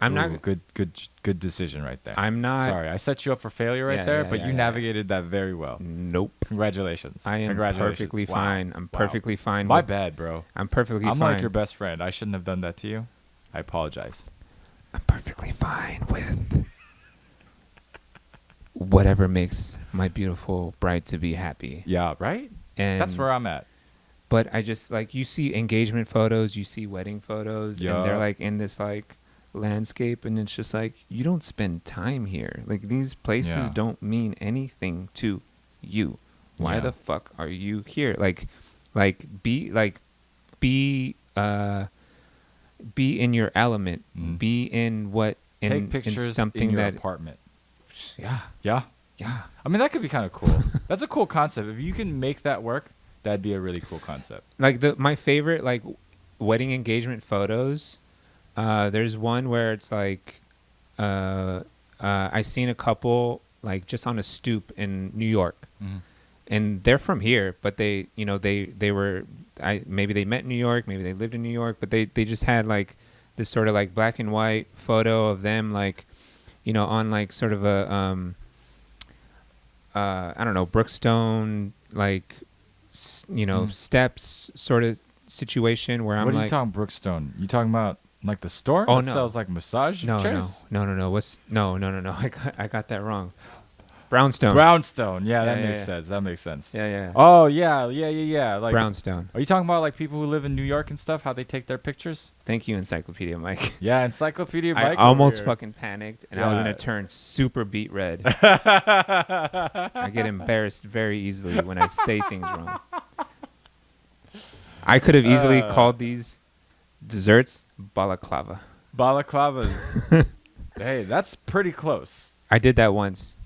I'm not. Good decision right there. I'm not. Sorry, I set you up for failure right there, but you navigated that very well. Nope. Congratulations. I am Congratulations. perfectly Wow. fine. I'm Wow. perfectly fine. My bad, bro. I'm perfectly I'm fine. like your best friend. I shouldn't have done that to you. I apologize. I'm perfectly fine with whatever makes my beautiful bride to be happy. Yeah, right? And That's where I'm at. But I just like you see engagement photos, you see wedding photos, and they're like in this like landscape, and it's just like you don't spend time here. Like these places don't mean anything to you. Why the fuck are you here? Be in your element. Be in what Take pictures in something in your that apartment. Yeah. I mean, that could be kind of cool. That's a cool concept. If you can make that work, that'd be a really cool concept. Like my favorite like wedding engagement photos. There's one where it's like I seen a couple like just on a stoop in New York, and they're from here, but they were maybe they met in New York, maybe they lived in New York, but they just had like this sort of like black and white photo of them like on like sort of a I don't know, Brookstone like steps sort of situation where I'm like, what are you talking Brookstone? You talking about like the store? Oh, that no. sells like massage chairs? No. No. I got that wrong. Brownstone. Brownstone. Yeah, that Yeah, makes yeah. sense. That makes sense. Yeah. Oh, yeah. Like Brownstone. Are you talking about like people who live in New York and stuff, how they take their pictures? Thank you, Encyclopedia Mike. Yeah, Encyclopedia I Mike. almost fucking panicked, and I was Yeah. gonna turn super beet red. I get embarrassed very easily when I say things wrong. I could have easily called these desserts balaclava. Balaclavas. Hey, that's pretty close. I did that once.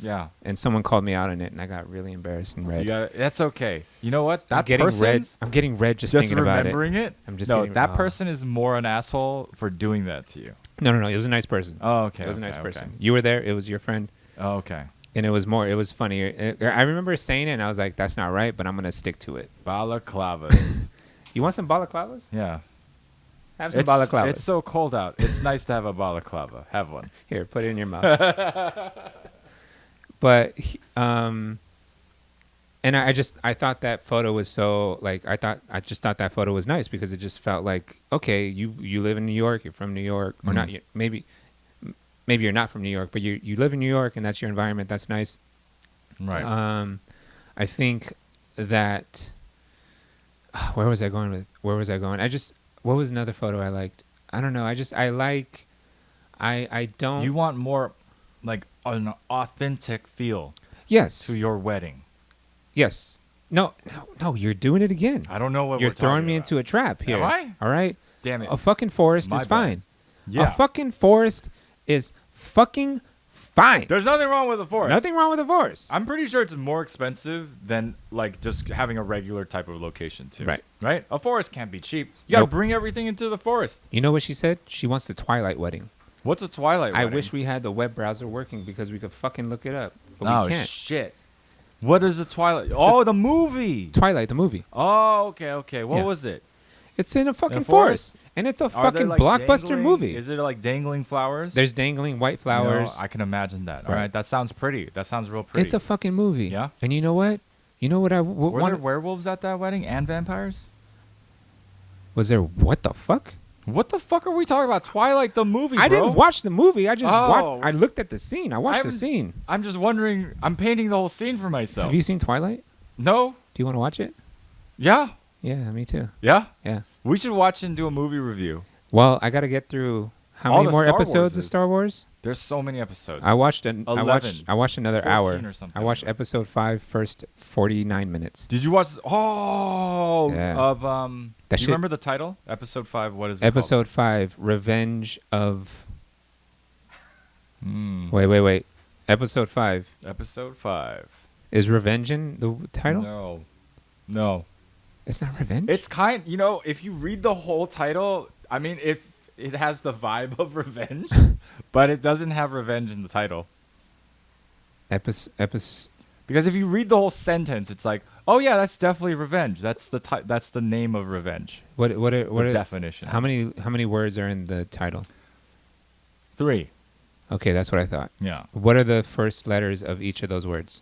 Yeah. And someone called me out on it, and I got really embarrassed and red. That's okay. You know what? I'm That getting red. person's I'm getting red just just thinking about it. remembering it. I'm just no, getting- that oh. person is more an asshole for doing that to you. No. It was a nice person. Oh, okay. It was a okay, nice person. okay. You were there. It was your friend. Oh, okay. And it was funny. I remember saying it, and I was like, that's not right, but I'm going to stick to it. Balaclavas. You want some balaclavas? Yeah. Have some balaclavas. It's so cold out. It's nice to have a balaclava. Have one. Here, put it in your mouth. But, and I thought that photo was so, like, I just thought that photo was nice because it just felt like, okay, you live in New York, you're from New York, or not, maybe you're not from New York, but you live in New York and that's your environment. That's nice. Right. I think that where was I going? What was another photo I liked? I don't know. I don't. You want more like an authentic feel Yes. to your wedding. Yes. No, you're doing it again. I don't know what You're we're throwing talking me about. into a trap here. Am I? All right. Damn it. A fucking forest My is bad. fine. Yeah. A fucking forest is fucking fine. There's nothing wrong with a forest. Nothing wrong with a forest. I'm pretty sure it's more expensive than like just having a regular type of location too. Right. Right? A forest can't be cheap. You gotta Nope. bring everything into the forest. You know what she said? She wants the Twilight wedding. What's a Twilight I wedding? wish we had the web browser working because we could fucking look it up. But Oh we can't. shit. What is the Twilight? Oh, the movie. Twilight, the movie. Oh, okay. What Yeah. was it? It's in a fucking forest? forest. And it's a Are there, fucking like, blockbuster dangling- movie. Is it like dangling flowers? There's dangling white flowers. You know, I can imagine that. All Right. right, that sounds pretty. That sounds real pretty. It's a fucking movie. Yeah? And you know what? Were Want there werewolves at that wedding and vampires? was there what the fuck? What the fuck are we talking about? Twilight the movie, I bro. didn't watch the movie. I just Oh. watched. I looked at the scene. I watched the haven't- scene. I'm just wondering. I'm painting the whole scene for myself. Have you seen Twilight? No? Do you want to watch it? Yeah? Yeah, me too. Yeah? Yeah. We should watch and do a movie review. Well, I got to get through how All many the more Star episodes of Warses. Star Wars? There's so many episodes. I watched 11, I watched another 14 hour. or something. I watched episode 5 first 49 minutes. Did you watch? Oh, Yeah. of That Do you shit- remember the title? Episode 5. What is it Episode 5, Revenge of. called? Wait. Episode 5 Episode 5. is Revenge in the title? No. It's not Revenge. It's if you read the whole title, I mean, if it has the vibe of revenge, but it doesn't have revenge in the title. Epis. Because if you read the whole sentence, it's like, oh yeah, that's definitely revenge. That's the name of revenge. What The are definition. How many words are in the title? 3. Okay, that's what I thought. Yeah. What are the first letters of each of those words?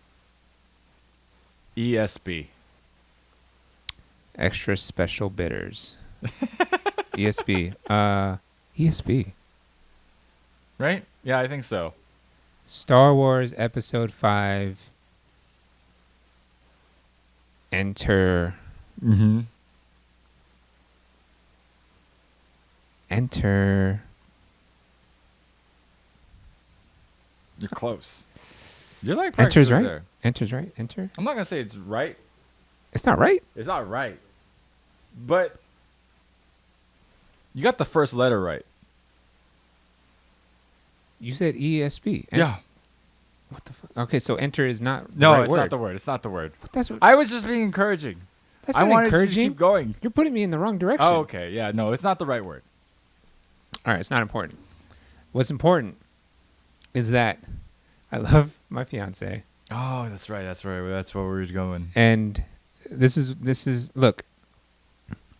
ESB. Extra special bitters. ESB. ESB. Right? Yeah, I think so. Star Wars Episode 5. Enter. Mm-hmm. Enter. You're close. You're like Enters practically right. there. Enters right. Enter. I'm not gonna say it's right. It's not right. It's not right. But you got the first letter right. You said ESB. Yeah. What the fuck? Okay, so enter is not. The No, right it's word. not the word. It's not the word. But that's what. I was just being encouraging. That's I not wanted encouraging. you to keep going. You're putting me in the wrong direction. Oh, okay. Yeah, no, it's not the right word. All right, it's not important. What's important is that I love my fiance, Oh, that's right. That's right. That's where we're going. and this is look.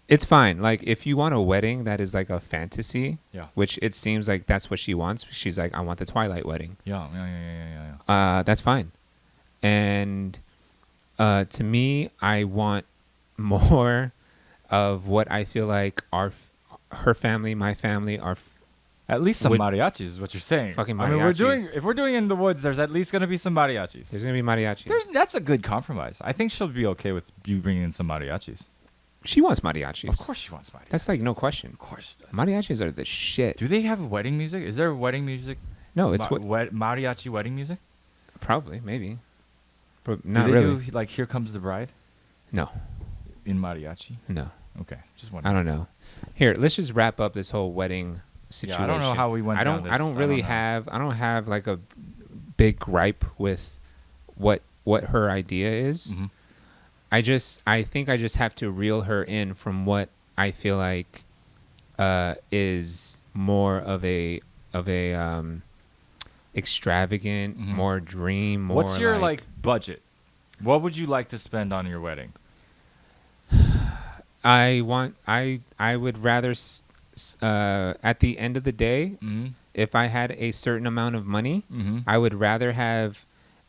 It's fine. Like if you want a wedding that is like a fantasy, Yeah. which it seems like that's what she wants. She's like, I want the Twilight wedding. Yeah. That's fine. And to me, I want more of what I feel like her family, my family, are. At least some Would- mariachis is what you're saying. Fucking I mean, mariachis. if we're doing it in the woods, there's at least gonna be some mariachis. There's gonna be mariachis. That's a good compromise. I think she'll be okay with you bringing in some mariachis. She wants mariachis. Of course, she wants mariachis. That's like no question. Of course. She does. Mariachis are the shit. Do they have wedding music? Is there wedding music? No, it's what mariachi wedding music. probably maybe, but Do not they really. do like "Here Comes the Bride" No, in mariachi? no, Okay, just I wondering. don't know. Here, let's just wrap up this whole wedding Yeah, situation. I don't know how we went I don't. down this. I don't really know. have. I don't have like a big gripe with what her idea is. Mhm. I think I just have to reel her in from what I feel like is more of a extravagant, Mhm. more dream, more. What's your like budget? What would you like to spend on your wedding? I would rather at the end of the day, Mm-hmm. if I had a certain amount of money, Mm-hmm. I would rather have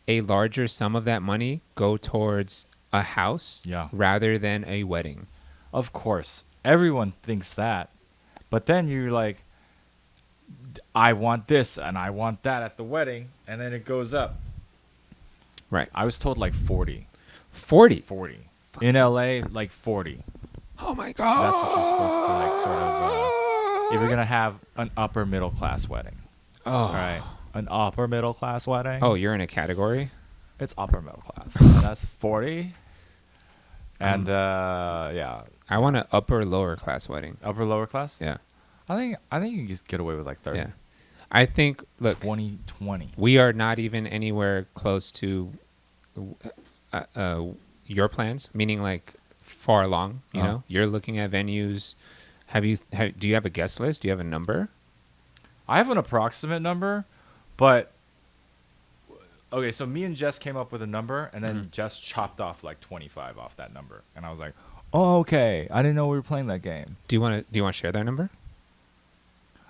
a larger sum of that money go towards a house Yeah. rather than a wedding. Of course, everyone thinks that, but then you're like, I want this and I want that at the wedding, and then it goes up. Right. I was told like 40. 40. 40. In LA, like 40. Oh my god. That's what you're supposed to like sort of if you're going to have an upper middle class wedding. Oh. All right. An upper middle class wedding. Oh, you're in a category? It's upper middle class. And that's 40. And yeah, I want an upper lower class wedding. upper lower class? Yeah. I think you can just get away with like 30. Yeah. I think look, 20. we are not even anywhere close to your plans, meaning like far along, you Uh-huh. know. You're looking at venues. Do you have a guest list? Do you have a number? I have an approximate number, but okay, so me and Jess came up with a number, and then Jess chopped off like 25 off that number, and I was like, "Oh, okay. I didn't know we were playing that game." Do you want to share that number?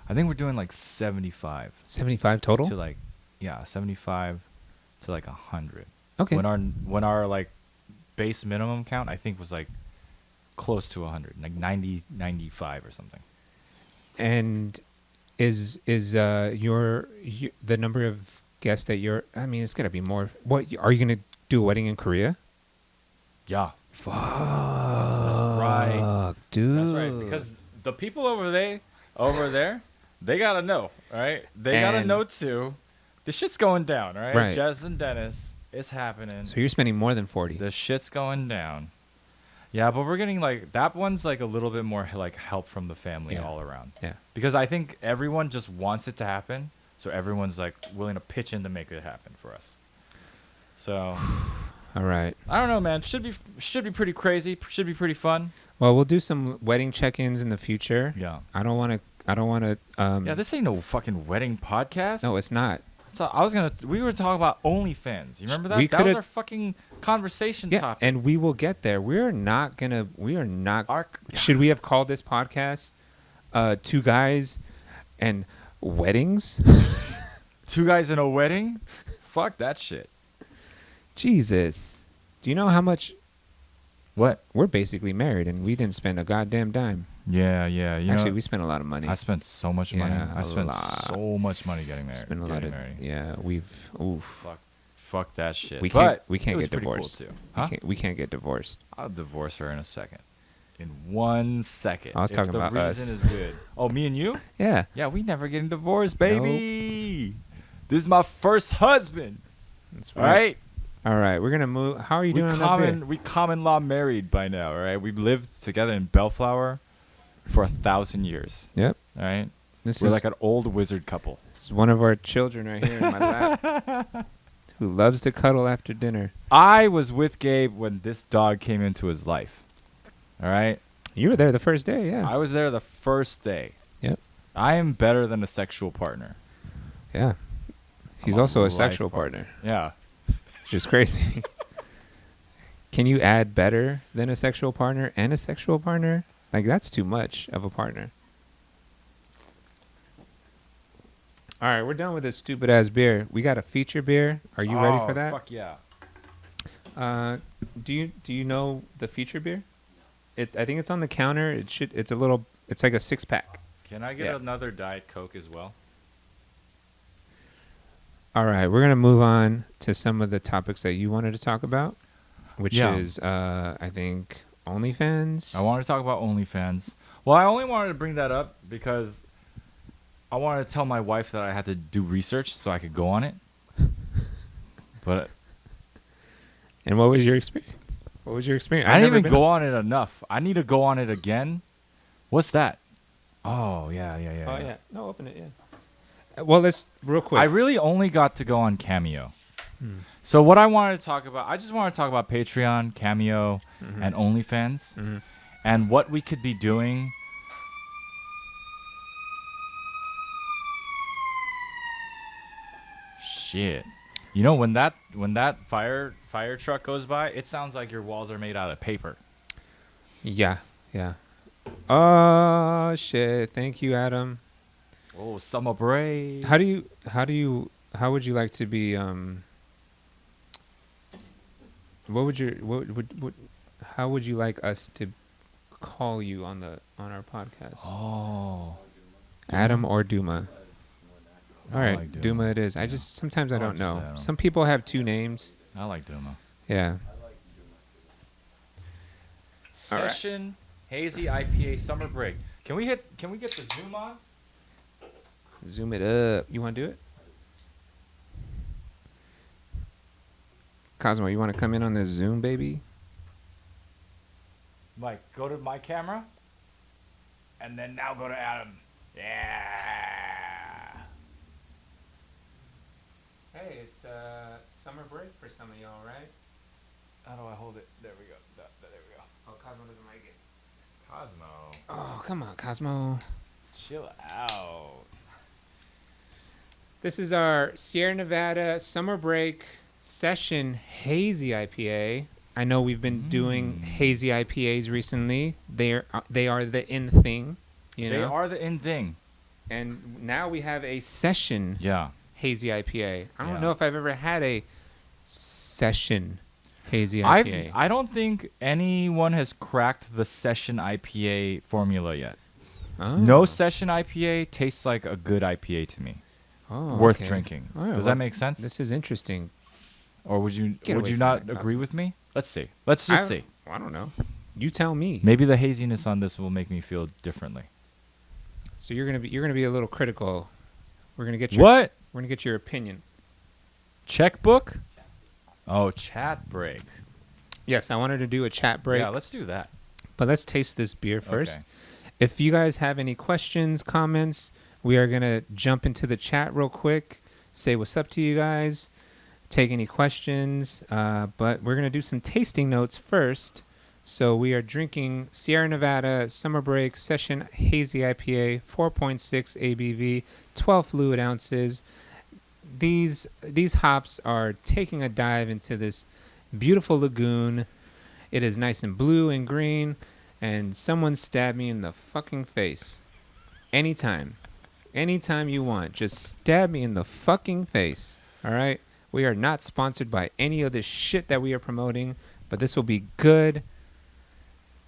I think we're doing like 75 75 total? to like, yeah, 75 to like 100. Okay. When our like base minimum count, I think was like close to 100, like 90, 95 or something. And is your the number of guests that you're? I mean, it's gotta be more. What are you gonna do? A wedding in Korea? Yeah, Fuck. that's right. Dude. That's right. Because the people over there, They gotta know, all right? They gotta And- know too. The shit's going down, all right? Right. Jez and Dennis, it's happening. So you're spending more than 40. The shit's going down. Yeah, but we're getting like that one's like a little bit more like help from the family all around. Yeah. Because I think everyone just wants it to happen, so everyone's like willing to pitch in to make it happen for us. So, All right. I don't know, man. Should be pretty crazy. Should be pretty fun. Well, we'll do some wedding check-ins in the future. Yeah. I don't want to. Yeah, this ain't no fucking wedding podcast. No, it's not. So we were talking about OnlyFans. You remember that? We That was coulda- our fucking conversation Yeah, topic. and we will get there. We are not. Our, Should we have called this podcast Two Guys and Weddings? two guys in a wedding? Fuck that shit. Jesus. Do you know how much What? we're basically married and we didn't spend a goddamn dime? Yeah. Actually, we spent a lot of money. I spent so much money. Yeah, I a spent lot. so much money getting married. Spent a lot of. married. Yeah, we've. Oof. Fuck that shit. We But can't it was get pretty divorced. Cool too. Huh? We can't get divorced. I'll divorce her in a second. In 1 second. I was talking if about the us. reason is good. Oh, me and you? Yeah. Yeah, we never getting divorced, baby. This is my first husband. That's All right. All right. We're gonna move. How are you doing on that beer? We common law married by now. All right. We've lived together in Bellflower for 1,000 years. Yep. All right. This We're is like an old wizard couple. this is one of our children right here in my lap, who loves to cuddle after dinner. I was with Gabe when this dog came into his life. All right. You were there the first day, yeah. I was there the first day. Yep. I am better than a sexual partner. Yeah. He's I'm also a life sexual partner, Yeah. which is crazy. Can you add better than a sexual partner and a sexual partner? Like, that's too much of a partner. All right, we're done with this stupid ass beer. We got a feature beer. Are you ready for that? Fuck yeah. Do you know the feature beer? I think it's on the counter. It's a little. It's like a 6-pack. Can I get Yeah. another Diet Coke as well? All right, we're gonna move on to some of the topics that you wanted to talk about, which Yeah. is I think OnlyFans. I wanted to talk about OnlyFans. Well, I only wanted to bring that up because I wanted to tell my wife that I had to do research so I could go on it. But And what was your experience? What was your experience? I I've didn't never even been go on it enough. I need to go on it again. What's that? Oh, yeah. Oh yeah. No, open it. Yeah. Well, let's real quick. I really only got to go on Cameo. Hmm. So what I wanted to talk about, I just want to talk about Patreon, Cameo, Mhm. and OnlyFans, Mhm. and what we could be doing. Shit. You know, when that fire truck goes by, it sounds like your walls are made out of paper. Yeah. Yeah. Oh shit! Thank you, Adam. Oh, summer break. How would you like to be how would you like us to call you on our podcast? Oh. Adam or Duma? All I right, like Duma. Duma. It is. I just sometimes I I don't like know. just Adam. Some people have two names. I like Duma. Yeah. All right. Session Hazy IPA summer break. Can we get the zoom on? Zoom it up. You want to do it? Cosmo, you want to come in on this Zoom, baby? Mike, go to my camera. And then now go to Adam. Yeah. Hey, it's summer break for some of y'all, right? How do I hold it? There we go. There we go. Oh, Cosmo doesn't like it. Cosmo. Oh, come on, Cosmo. Chill out. This is our Sierra Nevada summer break session hazy IPA. I know we've been doing hazy IPAs recently. They are the in thing, you know. They are the in thing. And now we have a session Yeah. hazy IPA. I don't Yeah. know if I've ever had a session hazy IPA. I don't think anyone has cracked the session IPA formula yet. Oh. No session IPA tastes like a good IPA to me. Oh, Worth okay. drinking. All right, Does well, that make sense? This is interesting. Or would you Get away from not that, agree Cosmo. with me? Let's see. Let's just see. I don't know. You tell me. Maybe the haziness on this will make me feel differently. So you're gonna be a little critical. We're gonna get your opinion. Checkbook? Oh, chat break. Yes, I wanted to do a chat break. Yeah, let's do that. But let's taste this beer first. Okay. If you guys have any questions, comments, we are gonna jump into the chat real quick. Say what's up to you guys. Take any questions. But we're gonna do some tasting notes first. So we are drinking Sierra Nevada Summer Break Session Hazy IPA, 4.6 ABV, 12 fluid ounces. These hops are taking a dive into this beautiful lagoon. It is nice and blue and green, and someone stabbed me in the fucking face. Anytime you want, just stab me in the fucking face. All right? We are not sponsored by any of this shit that we are promoting, but this will be good.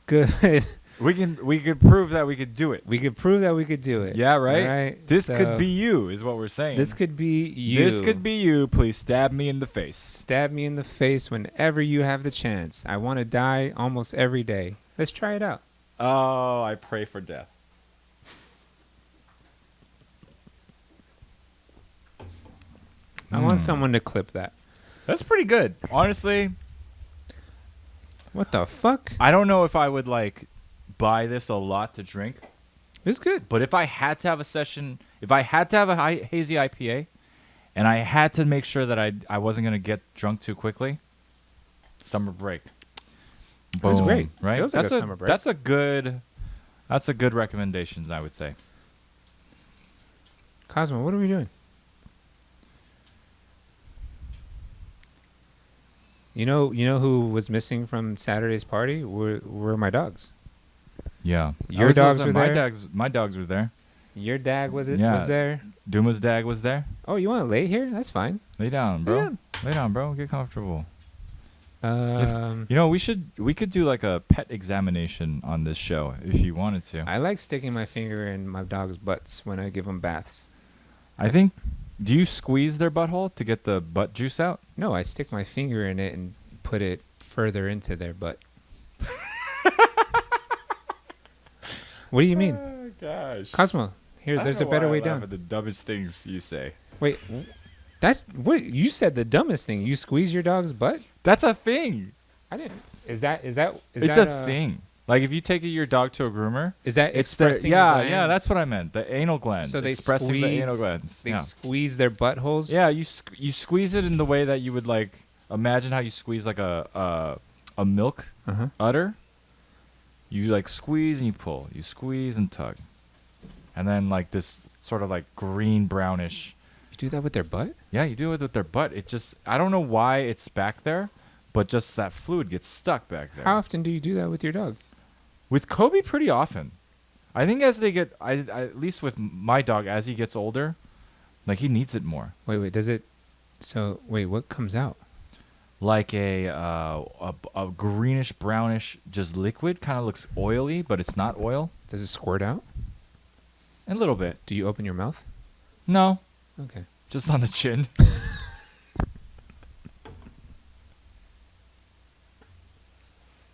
We could prove that we could do it. We could prove that we could do it. Yeah, right? All right? This could be you, is what we're saying. This could be you. This could be you. Please stab me in the face. Stab me in the face whenever you have the chance. I want to die almost every day. Let's try it out. Oh, I pray for death. I want someone to clip that. That's pretty good. Honestly, What the fuck? I don't know if I would buy this a lot to drink, It's good. but if I had to have a session, if I had to have a hazy IPA, and I had to make sure that I wasn't gonna get drunk too quickly, summer break. That's Boom, great. right? Feels like that's a summer break. That's a good recommendation, I would say. Cosmo, what are we doing? You know who was missing from Saturday's party? Were my dogs. Yeah, Your dogs were my there? My dogs were there. Your dag was Yeah. there. Duma's dag was there. Oh, you want to lay here? That's fine. Lay down, Lay bro. down. Lay down, bro. Get comfortable. Um, We could do like a pet examination on this show if you wanted to. I like sticking my finger in my dog's butts when I give them baths. I think. Do you squeeze their butthole to get the butt juice out? No, I stick my finger in it and put it further into their butt. What do you mean? Oh gosh. Cosmo, there's a better way down. The dumbest things you say. Wait, that's what you said. The dumbest thing. You squeeze your dog's butt? That's a thing. I didn't. Is that? It's that, a thing. Like if you take your dog to a groomer, Is that it's the expressing? the yeah, glands? yeah. That's what I meant. The anal glands. So they expressing the squeeze. anal glands. They Yeah. squeeze their buttholes. Yeah, you squeeze it in the way that you would imagine how you squeeze like a milk Uh-huh. udder. You squeeze and you pull. You squeeze and tug. And then this sort of green brownish. You do that with their butt? Yeah, you do it with their butt. It just I don't know why it's back there, but just that fluid gets stuck back there. How often do you do that with your dog? With Kobe pretty often. I think as they get at least with my dog as he gets older, he needs it more. Wait, does it? So wait, what comes out? Like a greenish brownish just liquid, kind of looks oily, but it's not oil. Does it squirt out? A little bit. Do you open your mouth? No, Okay. just on the chin.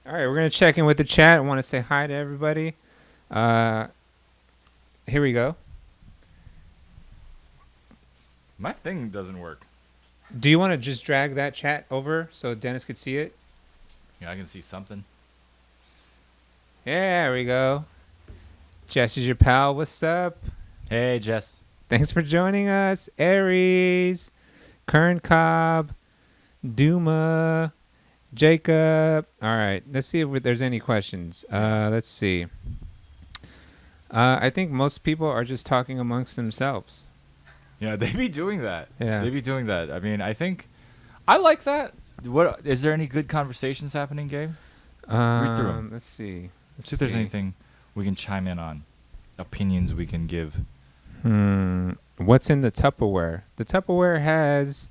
All right, we're gonna check in with the chat. I want to say hi to everybody. Here we go. My thing doesn't work. Do you want to just drag that chat over so Dennis could see it? Yeah, I can see something. Yeah, there we go. Jess is your pal. What's up? Hey, Jess. Thanks for joining us. Aries, Kern Cobb, Duma, Jacob. All right, let's see if there's any questions. Let's see. I think most people are just talking amongst themselves. Yeah, they be doing that. Yeah. They be doing that. I mean, I think I like that. What is there any good conversations happening, Gabe? Read through 'em. Let's see. See if there's anything we can chime in on. Opinions we can give. What's in the Tupperware? The Tupperware has.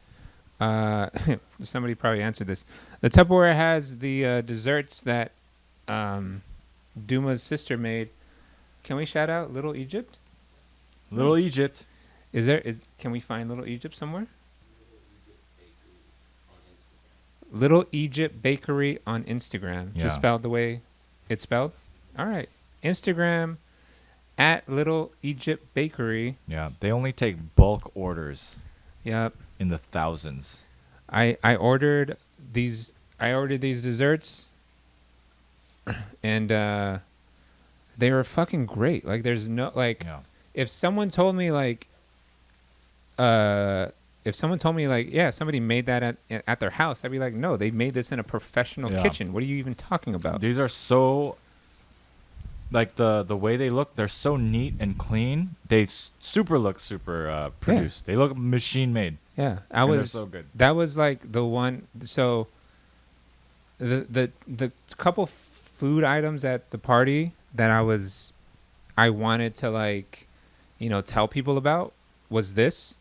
Somebody probably answered this. The Tupperware has the desserts that Duma's sister made. Can we shout out Little Egypt? Little Egypt. Can we find Little Egypt somewhere? Little Egypt Bakery on Instagram. Yeah. Just spelled the way it's spelled? All right. Instagram at Little Egypt Bakery. Yeah, they only take bulk orders Yep. in the thousands. I ordered these. I ordered these desserts, and they were fucking great. Like, there's no like, Yeah. if someone told me like, yeah, somebody made that at their house, I'd be like, no, they made this in a professional Yeah. kitchen. What are you even talking about? These are so, like, the way they look, they're so neat and clean. They look super produced. They look machine made. Yeah, And they're so good. That was like the one. So the couple food items at the party that I wanted to, like, tell people about was this,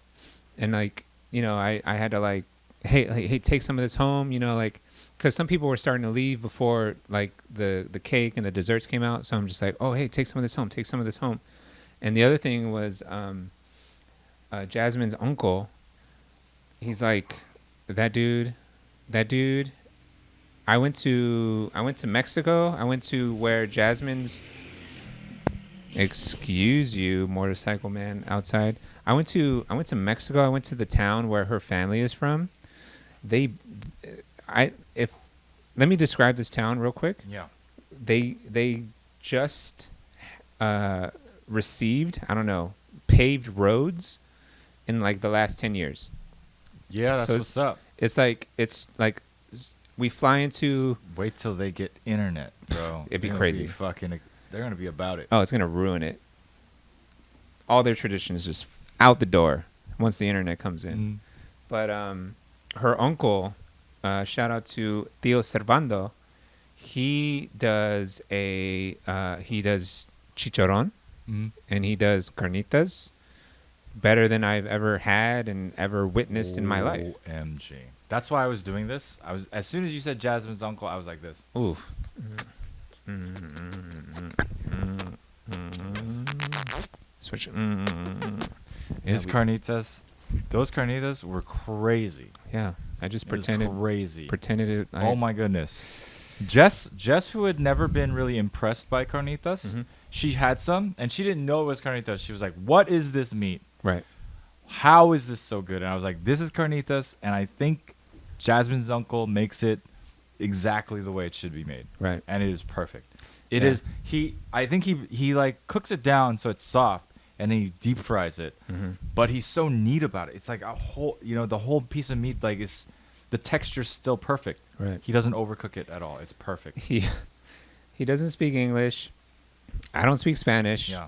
and like, I had to like, hey, take some of this home, like, because some people were starting to leave before like the cake and the desserts came out. So I'm just like, oh, hey, take some of this home. And the other thing was Jasmine's uncle. He's like, that dude. I went to Mexico. I went to where Jasmine's. Excuse you, motorcycle man outside. I went to Mexico. I went to the town where her family is from. Let me describe this town real quick. Yeah. They just received, I don't know, paved roads in like the last 10 years. Yeah, that's what's up. It's like we fly into. Wait till they get internet, bro. It'd be They're gonna crazy. They're gonna be about it. Oh, it's gonna ruin it. All their traditions just out the door once the internet comes in. Mm. But her uncle, shout out to Tío Servando, he does chicharrón Mm. and he does carnitas better than I've ever had and ever witnessed in my life. OMG. That's why I was doing this. As soon as you said Jasmine's uncle, I was like this. Oof. Switch. His carnitas, those carnitas were crazy. Yeah, I just It was pretended. crazy. Pretended it. Oh my goodness. Jess, who had never been really impressed by carnitas, Mhm. she had some and she didn't know it was carnitas. She was like, "What is this meat? Right. How is this so good?" And I was like, "This is carnitas," and I think Jasmine's uncle makes it exactly the way it should be made. Right. And it is perfect. It Yeah. is. I think he like cooks it down so it's soft and then he deep fries it. Mm-hmm. But he's so neat about it. It's like a whole, the whole piece of meat, like, is the texture's still perfect. Right. He doesn't overcook it at all. It's perfect. He doesn't speak English. I don't speak Spanish. Yeah.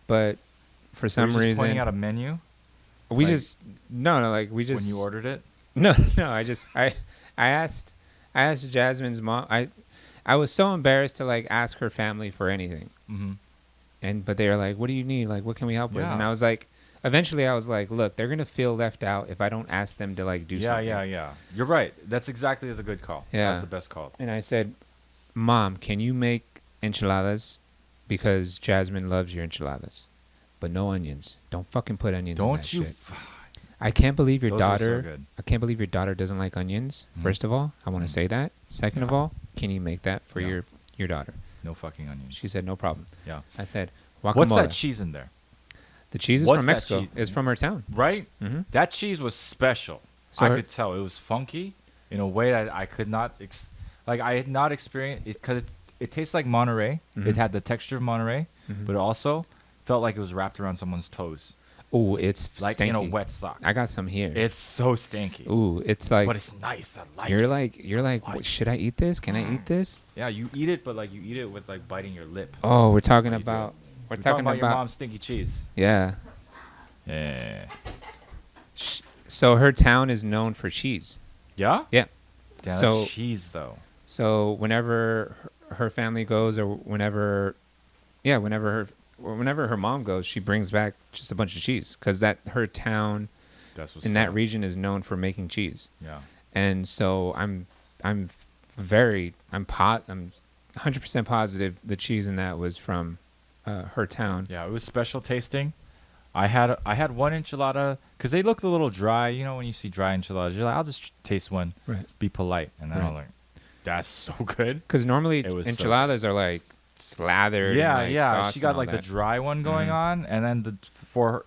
But for some Were you just reason, pointing out a menu we like, just no, like we just when you ordered it. No. I asked Jasmine's mom. I was so embarrassed to like ask her family for anything, Mm-hmm. but they were like, "What do you need? Like, what can we help with?" Yeah. And I was like, eventually, I was like, "Look, they're gonna feel left out if I don't ask them to like do something." Yeah. You're right. That's exactly the good call. Yeah. That's the best call. And I said, "Mom, can you make enchiladas? Because Jasmine loves your enchiladas, but no onions. Don't fucking put onions in that Don't you? shit. I can't believe your Those are so daughter. good. I can't believe your daughter doesn't like onions. Mhm. First of all, I want to Mhm. say that. Second of Yeah. all, can you make that for Yeah. your daughter?" No fucking onions. She said, "No problem." Yeah. I said, "Guacamole." What's that cheese in there? The cheese is What's from that Mexico. cheese? It's from our town. Right? Mm-hmm. That cheese was special. So I her- could tell it was funky in a way that I could not I had not experienced it because it tastes like Monterey. Mhm. It had the texture of Monterey, Mhm. but it also felt like it was wrapped around someone's toes, Ooh, it's like stanky. in a wet sock. I got some here. It's so stinky, Ooh, it's like but it's nice. I like you're it. like, What? should I eat this? Can I eat this? Yeah, you eat it, but like you eat it with like biting your lip. Oh, we're talking What do you do? about we're We're talking about your about mom's stinky cheese. yeah. Yeah. So her town is known for cheese. Yeah. Yeah. Damn, So- that cheese though. So whenever her family goes, or whenever her mom goes, she brings back just a bunch of cheese because that her town That's what's in that up. region is known for making cheese. Yeah. And so I'm 100% positive the cheese in that was from her town. Yeah, it was special tasting. I had one enchilada because they looked a little dry. You know, when you see dry enchiladas, you're like, I'll just taste one, Right. be polite, and then I'm Right. like, that's so good. Because normally It was so enchiladas are like slathered. Yeah, in, like, yeah. sauce She and got all like the that. dry one going on, and then for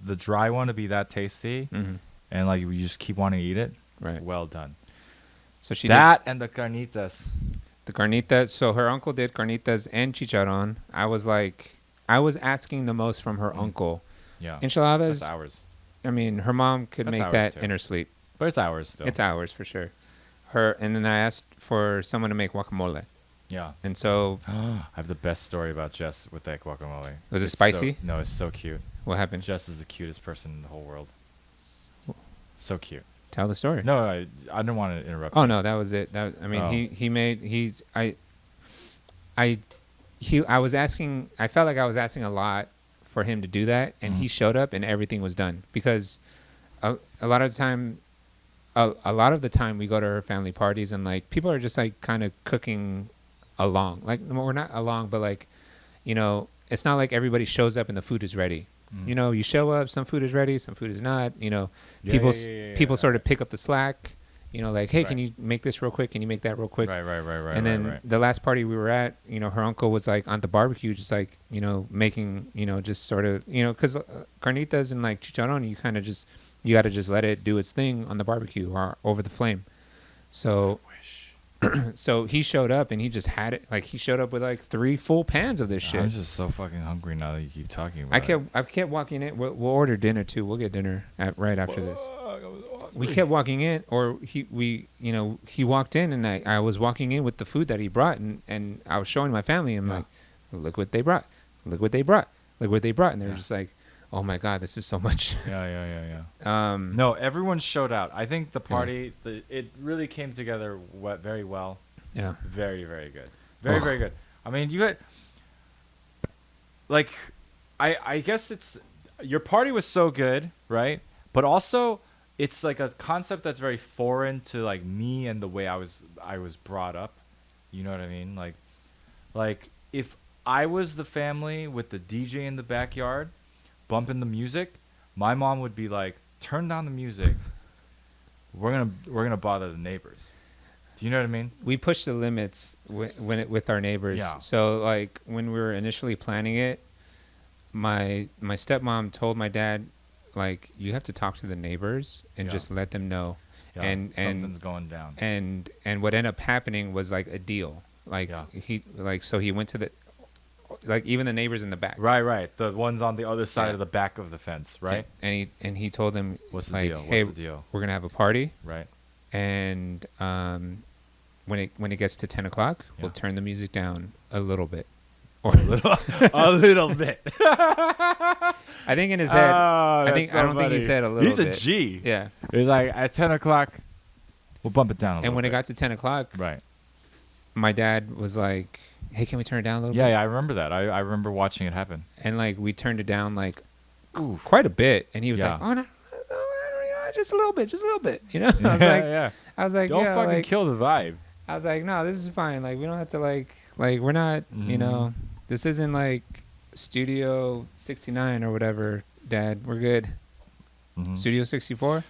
the dry one to be that tasty, and like you just keep wanting to eat it. Right. Well done. So she That and the carnitas. did the carnitas. So her uncle did carnitas and chicharron. I was asking the most from her uncle. Yeah. Enchiladas. That's ours. I mean, her mom could That's make ours, that too. in her sleep. But it's ours still. It's ours for sure. And then I asked for someone to make guacamole. Yeah. And so, I have the best story about Jess with that guacamole. Was it It's spicy? No, it's so cute. what happened? Jess is the cutest person in the whole world. So cute. Tell the story. No, I didn't want to interrupt. Oh no, that was it. I mean, Oh. I was asking. I felt like I was asking a lot for him to do that, and he showed up, and everything was done. Because a lot of the time, a lot of the time, we go to her family parties, and like people are just like kind of cooking along. Like we're not along, but like, it's not like everybody shows up and the food is ready. You show up, some food is ready, some food is not. People sort of pick up the slack. Like, hey, can you make this real quick? Can you make that real quick? Right. And then the last party we were at, her uncle was like on the barbecue, just like, making, just sort of, because carnitas and like chicharron, you got to just let it do its thing on the barbecue or over the flame. So, so he showed up and he just had it. Like he showed up with like 3 full pans of this shit. I'm just so fucking hungry now that you keep talking about it. I kept walking in. We'll order dinner too. We'll get dinner right after this. We kept walking in, or he walked in, and I was walking in with the food that he brought, and I was showing my family. I'm like, look what they brought, look what they brought, look what they brought, and they were just like, oh my god, this is so much. Yeah. No, everyone showed out. I think the party, it really came together very well. Yeah. Very, very good. Very good. I mean, you had, like, I guess it's, your party was so good, right? But also, it's like a concept that's very foreign to like me and the way I was brought up. You know what I mean? Like if I was the family with the DJ in the backyard, bumping the music, my mom would be like, "Turn down the music. We're gonna bother the neighbors." Do you know what I mean? We pushed the limits with our neighbors. Yeah. So like when we were initially planning it, my stepmom told my dad, like, you have to talk to the neighbors and just let them know. Yeah, and something's going down. And what ended up happening was like a deal. Like so he went to the, like, even the neighbors in the back. Right. The ones on the other side of the back of the fence, right? And he told them, What's the like, deal? hey, What's the deal? we're gonna have a party. Right. And when it gets to 10 o'clock, we'll turn the music down a little bit. Or a little bit. I think in his head. I don't think he said a little bit. He's a G. Yeah. He's like, at 10 o'clock, we'll bump it down a little bit. And when it got to 10 o'clock, right, my dad was like, hey, can we turn it down a little bit? Yeah, I remember that. I remember watching it happen. And like we turned it down like quite a bit. And he was like, oh, no, just a little bit. I was like, don't fucking kill the vibe. I was like, no, this is fine. Like, we don't have to like we're not, this isn't like Studio 69 or whatever, Dad. We're good. Studio 64?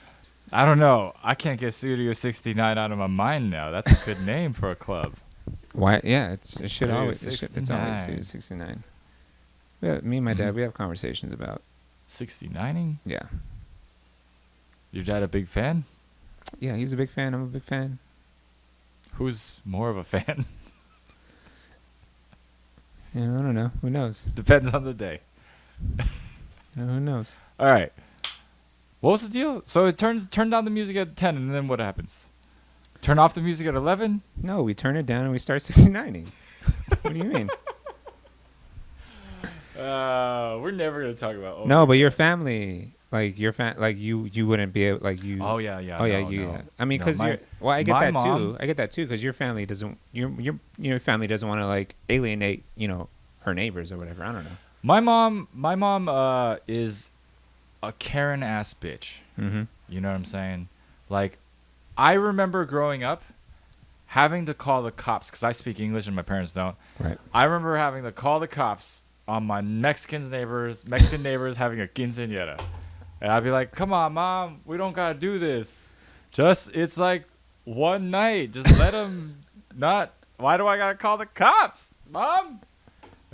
I don't know. I can't get Studio 69 out of my mind now. That's a good name for a club. Why? Yeah, it's always Studio 69. Yeah, me and my dad, we have conversations about 69ing. Yeah. Your dad a big fan? Yeah, he's a big fan. I'm a big fan. Who's more of a fan? I don't know. Who knows? Depends on the day. Who knows? All right. What was the deal? So it turn down the music at 10, and then what happens? Turn off the music at 11? No, we turn it down and we start 69ing. What do you mean? We're never gonna talk about. No, but your family, like your you wouldn't be able, like you. Oh yeah. No. I mean, because I get that too. I get that too because your family doesn't. Your family doesn't want to like alienate, her neighbors or whatever. I don't know. My mom is a Karen ass bitch. Mm-hmm. You know what I'm saying? Like, I remember growing up having to call the cops because I speak English and my parents don't. Right. I remember having to call the cops on my Mexican neighbors having a quinceañera. And I'd be like, come on, Mom, we don't got to do this. It's like one night. Just let them not. Why do I got to call the cops, Mom?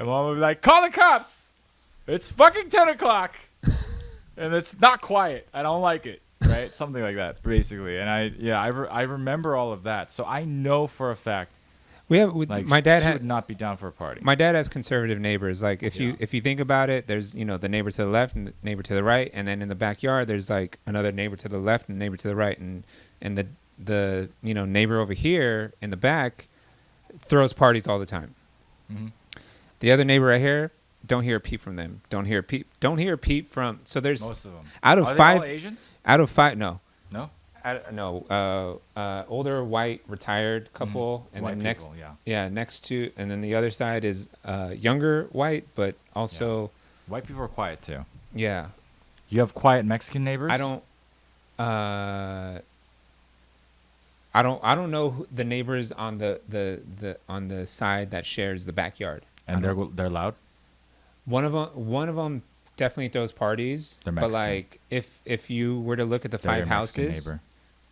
And mom would be like, call the cops. It's fucking 10 o'clock. And it's not quiet. I don't like it. Right? Something like that, basically. And I remember all of that. So I know for a fact. Like, my dad would not be down for a party. My dad has conservative neighbors. Like if you think about it, there's the neighbor to the left and the neighbor to the right, and then in the backyard there's like another neighbor to the left and neighbor to the right, and the neighbor over here in the back throws parties all the time. Mm-hmm. The other neighbor right here, don't hear a peep from them. Don't hear a peep from. So there's most of them. Out of Are five they all Asians? Out of five, no. No. Older white retired couple, and white then next, people, next to, and then the other side is younger white, but also white people are quiet too. Yeah, you have quiet Mexican neighbors. I don't know the neighbors on the side that shares the backyard. And they're loud. One of them definitely throws parties. They're Mexican. But like if you were to look at the five houses. Neighbor.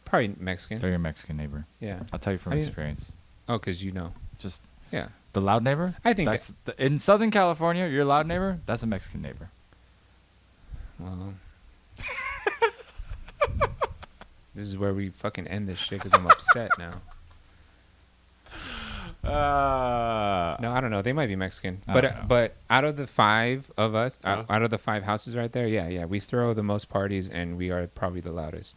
Probably Mexican. They're your Mexican neighbor. Yeah. I'll tell you from experience. Oh, because you know. Just the loud neighbor. I think that's in Southern California. Your loud neighbor. That's a Mexican neighbor. Well, this is where we fucking end this shit because I'm upset now. No, I don't know. They might be Mexican, but out of the five of us, out of the five houses right there, we throw the most parties and we are probably the loudest.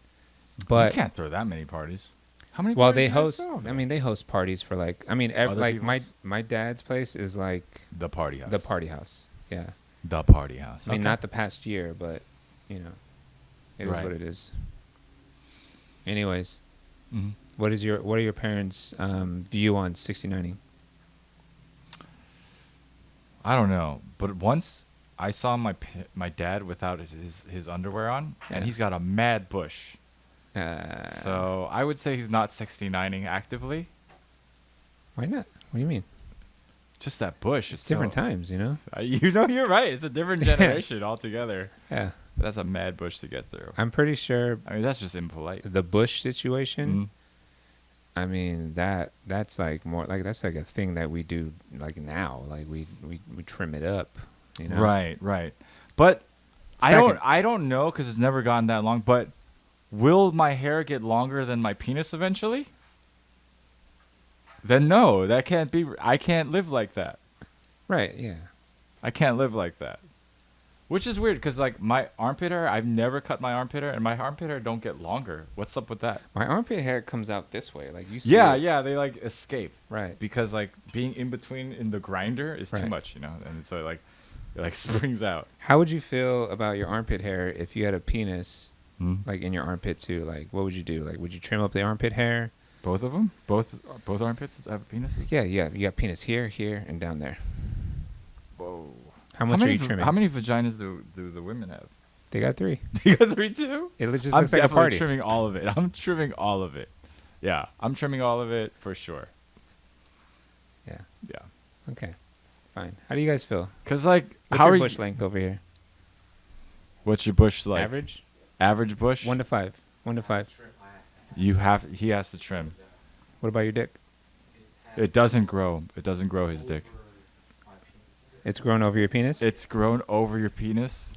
But you can't throw that many parties. How many? Well, they host. I mean, they host parties for like. I mean, like my dad's place is like the party house. The party house. Yeah. The party house. I mean, not the past year, but it is what it is. Anyways, what are your parents' view on 69ing? I don't know, but once I saw my dad without his underwear on, and he's got a mad bush. So I would say he's not 69ing actively. Why not? What do you mean? Just that bush. It's different times, you're right. It's a different generation altogether. Yeah. But that's a mad bush to get through. I'm pretty sure. I mean, that's just impolite. The bush situation. I mean, that's like more like that's like a thing that we do like now. Like we trim it up. Right. But I don't know because it's never gotten that long. But will my hair get longer than my penis eventually? Then no, that can't be. I can't live like that. Right, yeah. I can't live like that. Which is weird because like my armpit hair, I've never cut my armpit hair, and my armpit hair don't get longer. What's up with that? My armpit hair comes out this way, like you see. Yeah, they like escape. Right. Because like being in between in the grinder is too much, and so it like springs out. How would you feel about your armpit hair if you had a penis? Like in your armpit too, like what would you do? Like would you trim up the armpit hair? Both of them? Both armpits have penises? Yeah. You got penis here, and down there. Whoa. How much are you trimming? How many vaginas do the women have? They got 3. They got 3 too? It just looks like a party. I'm trimming all of it. I'm trimming all of it. Yeah, I'm trimming all of it for sure. Yeah. Yeah. Okay. Fine. How do you guys feel? Because like, what's your bush length over here? What's your bush like? Average? Average bush? 1 to 5. 1 to 5. He has to trim. What about your dick? It doesn't grow. It doesn't grow his dick. It's grown over your penis? It's grown over your penis.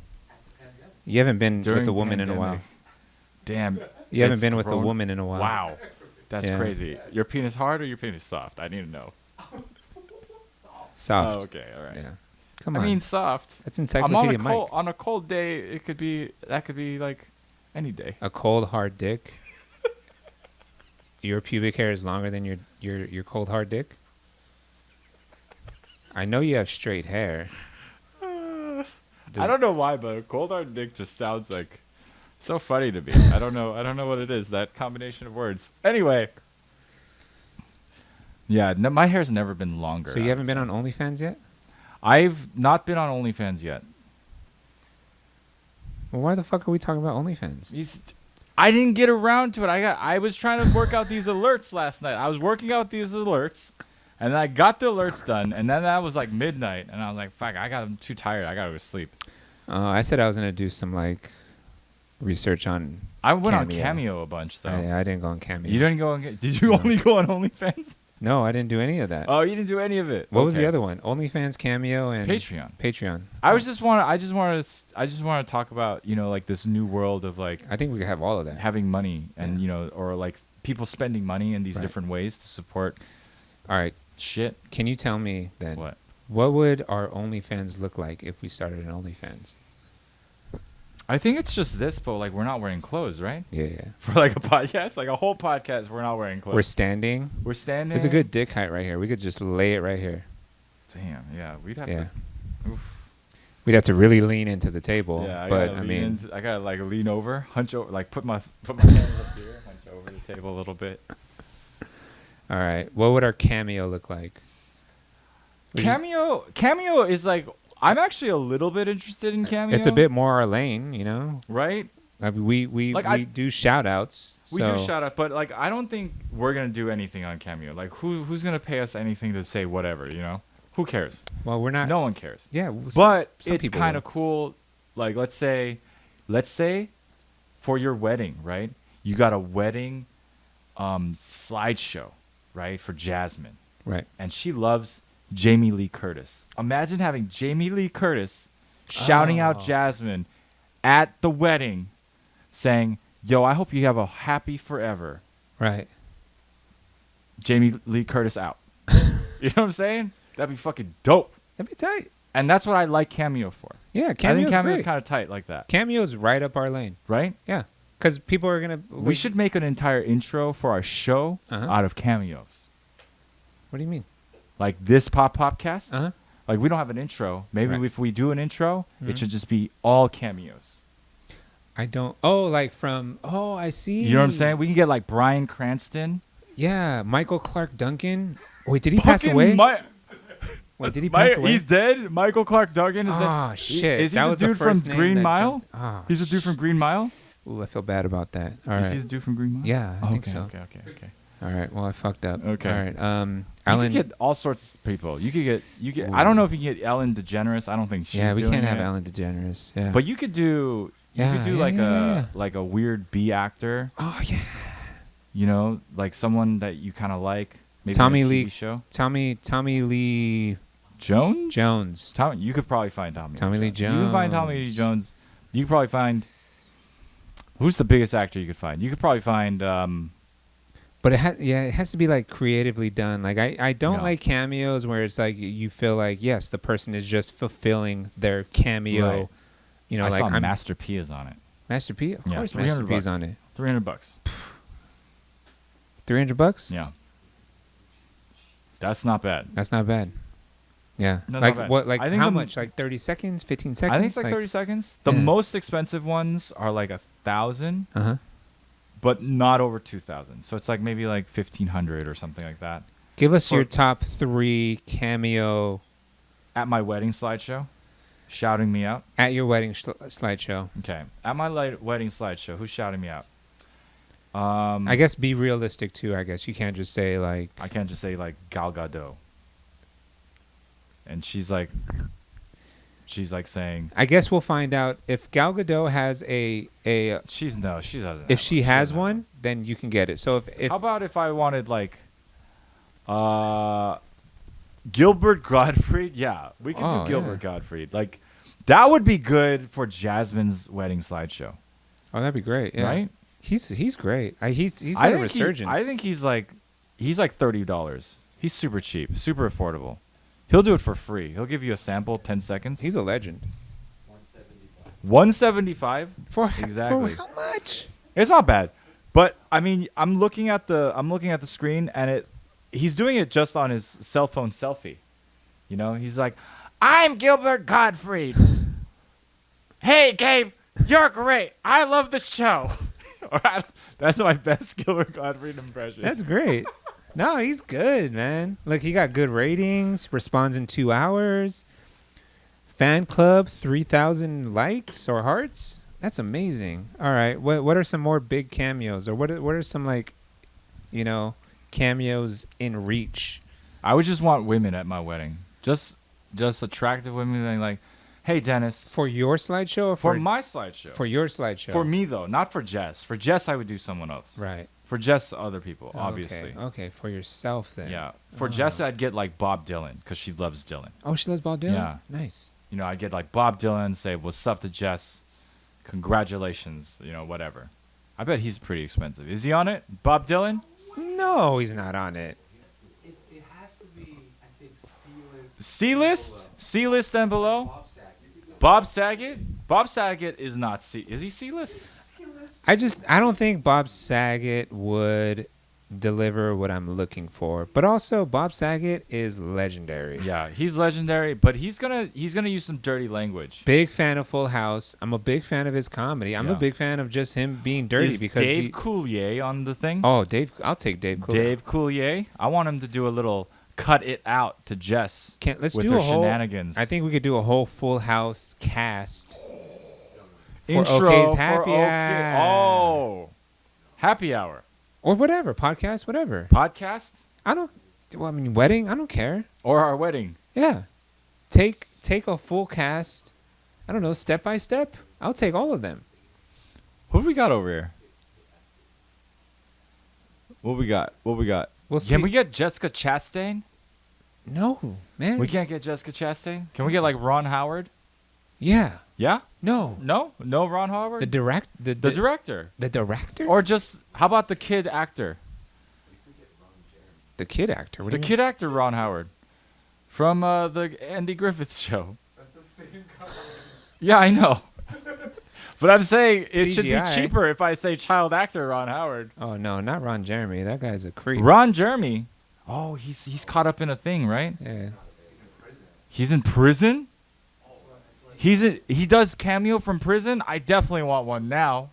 You haven't been with a woman in a while. Damn. You haven't been with a woman in a while. Wow. That's crazy. Your penis hard or your penis soft? I need to know. Soft. Oh, okay. All right. Yeah. Come on. I mean, soft. That's Encyclopedia Mike. On a cold day, that could be like any day. A cold, hard dick? Your pubic hair is longer than your cold, hard dick? I know you have straight hair. I don't know why, but a cold hard dick just sounds like so funny to me. I don't know what it is, that combination of words. Anyway. Yeah, my hair's never been longer. So you haven't been on OnlyFans yet? I've not been on OnlyFans yet. Well, why the fuck are we talking about OnlyFans? I didn't get around to it. I was trying to work out these alerts last night. I was working out these alerts. And then I got the alerts done, and then that was like midnight, and I was like, "Fuck, I'm too tired. I gotta go to sleep." I said I was gonna do some like research on. I went on Cameo a bunch though. I didn't go on Cameo. You didn't go on? Did you only go on OnlyFans? No, I didn't do any of that. Oh, you didn't do any of it. What was the Okay. other one? OnlyFans, Cameo, and Patreon. Oh. I just want to talk about, like this new world of like I think we could have all of that. having money and Yeah. or like people spending money in these Right. different ways to support All right. shit. Can you tell me then What? what would our OnlyFans look like if we started an OnlyFans? I think it's just this, but like we're not wearing clothes, right? Yeah. For like a podcast, like a whole podcast, we're not wearing clothes. We're standing. We're standing. There's a good dick height right here. We could just lay it right here. Damn. Yeah, we'd have Yeah. to. Oof. We'd have to really lean into the table. Yeah, but I mean, I gotta like lean over, hunch over, like put my hands up here, hunch over the table a little bit. all right. What would our cameo look like? Cameo is like, I'm actually a little bit interested in Cameo. It's a bit more our lane, you know. right. I mean, we Like, I- do shout outs. We do shout out, but like I don't think we're gonna do anything on Cameo. Like who's gonna pay us anything to say whatever? Who cares? Well, we're not. No one cares. Yeah, But some it's people kind will. of cool. Like let's say for your wedding, right? You got a wedding slideshow, right, for Jasmine, right. and she loves Jamie Lee Curtis. Imagine having Jamie Lee Curtis shouting out Oh. Jasmine at the wedding, saying, "Yo, I hope you have a happy forever." Right. Jamie Lee Curtis out. You know what I'm saying? That'd be fucking dope. That'd be tight. And that's what I like Cameo for. Yeah, I think Cameo's Cameo's great. kind of tight like that, Cameo's right up our lane. right? Yeah, because people are gonna. We should make an entire intro for our show Uh-huh. out of cameos. What do you mean? Like this PopPopCast. Uh huh. Like we don't have an intro. Maybe Right. if we do an intro, Mhm. it should just be all cameos. I don't. Oh, like from. Oh, I see. You know what I'm saying? We can get like Bryan Cranston. Yeah, Michael Clark Duncan. Wait, did he pass Fucking away? Mi- Wait, did he pass away? He's dead. Michael Clark Duncan is Oh dead. shit! Is he that the was dude the from first name Green that Mile? jumped- Oh, He's the dude from Green Mile. Ooh, I feel bad about that. All Is he right. the dude from Green Mile? Yeah, I think okay, so. Okay. All right. Well, I fucked up. Okay. All right. You Ellen. could get all sorts of people. You could get. I don't know if you can get Ellen DeGeneres. I don't think she's yeah, we doing can't have it. Ellen DeGeneres. Yeah. But you could do. You could do yeah. like a weird B actor. Oh yeah. Like someone that you kind of like. Maybe Tommy in a TV Lee- show. Tommy Lee Jones. Jones. You could probably find Tommy Lee You can find Tommy Lee Jones. You could probably find. Who's the biggest actor you could find? You could probably find. But it has to be like creatively done. Like I don't Yeah. like cameos where it's like you feel like yes, the person is just fulfilling their cameo. Right. You know, I like saw I'm Master P is on it. Master P. Of Yeah, course, 300 Master P is bucks. on it. $300. $300. Yeah. That's not bad. That's not bad. Yeah. That's like not bad. what? Like I think how the- much? Like 30 seconds? 15 seconds? I think it's like 30 seconds. The Yeah. most expensive ones are like 1,000, Uh huh. but not over 2,000. So it's like maybe like 1,500 or something like that. Give us For- your top 3 cameo At my wedding slideshow, shouting me out. at your wedding slideshow. Okay. At my wedding slideshow, who's shouting me out? I guess be realistic too. I guess you can't just say like. I can't just say like Gal Gadot. And she's like saying I guess we'll find out if Gal Gadot has a she doesn't. if she has one, then you can get it. So if How about if I wanted like Gilbert Gottfried? Yeah, we can Oh, do Gilbert yeah. Gottfried. Like that would be good for Jasmine's wedding slideshow, oh, that'd be great. Yeah. right? He's great. He's I got a think resurgence. I think he's like $30. He's super cheap, super affordable. He'll do it for free. He'll give you a sample, 10 seconds. he's a legend. 175. For Exactly. how much? It's not bad, but I mean, I'm looking at the screen, and he's doing it just on his cell phone selfie. You know, he's like, "I'm Gilbert Gottfried. Hey, Gabe, you're great. I love the show." That's my best Gilbert Gottfried impression. That's great. No, he's good, man. Look, he got good ratings. Responds in 2 hours. Fan club 3,000 likes or hearts. That's amazing. All right, what are some more big cameos, or what are some like, cameos in reach? I would just want women at my wedding, just attractive women, like, "Hey, Dennis." For your slideshow or For my slideshow. for your slideshow? For me though, not for Jess. For Jess, I would do someone else. Right. For Jess, other people, obviously. Okay, for yourself then. Yeah. For Jess, I'd get like Bob Dylan because she loves Dylan. Oh, she loves Bob Dylan? Yeah. Nice. You know, I'd get like Bob Dylan, say what's up to Jess, congratulations, you know, whatever. I bet he's pretty expensive. Is he on it? Bob Dylan? No, he's not on it. It has to be, I think, C-list. C-list? C-list and below? Bob Saget. Bob Saget is not C. Is he C-list? C-list. I don't think Bob Saget would deliver what I'm looking for. But also, Bob Saget is legendary. Yeah, he's legendary, but he's gonna use some dirty language. Big fan of Full House. I'm a big fan of his comedy. I'm a Yeah. big fan of just him being dirty Is because Dave Coulier on the thing? Oh, Dave! I'll take Dave. Coulier. Dave Coulier. I want him to do a little cut it out to Jess Let's with do her a whole. shenanigans. I think we could do a whole Full House cast. Intro OK's for Happy OK. Hour. Oh, happy hour Or whatever, podcast, whatever. podcast Well, I mean, wedding. I don't care. or our wedding. Yeah, take a full cast. I don't know, step by step. I'll take all of them. What do we got over here? What we got? We'll see. Can we get Jessica Chastain? No, man. We can't get Jessica Chastain. Can we get like Ron Howard? Yeah. Yeah? No. No Ron Howard. The director. the director, The director. or just how about the kid actor? The kid actor. What do The you kid actor Ron Howard from the Andy Griffith show. That's the same color. Yeah, I know. But I'm saying it should be CGI. cheaper if I say child actor Ron Howard. mean? Oh no, not Ron Jeremy. That guy's a creep. Ron Jeremy. Oh, he's caught up in a thing, right? Yeah. He's in prison? He does cameo from prison? I definitely want one now.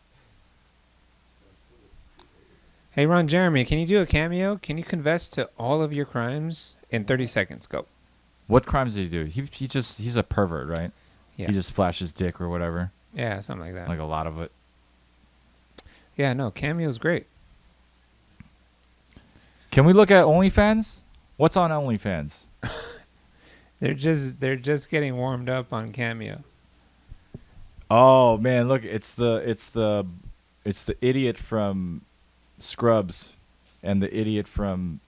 Hey, Ron Jeremy, can you do a cameo? Can you confess to all of your crimes in 30 seconds? Go. What crimes did he do? He's a pervert, right? Yeah. He just flashes dick or whatever. Yeah, something like that. Like a lot of it. Yeah, no, cameo's great. Can we look at OnlyFans? What's on OnlyFans? They're just getting warmed up on Cameo. Oh man, look, it's the idiot from Scrubs and the idiot from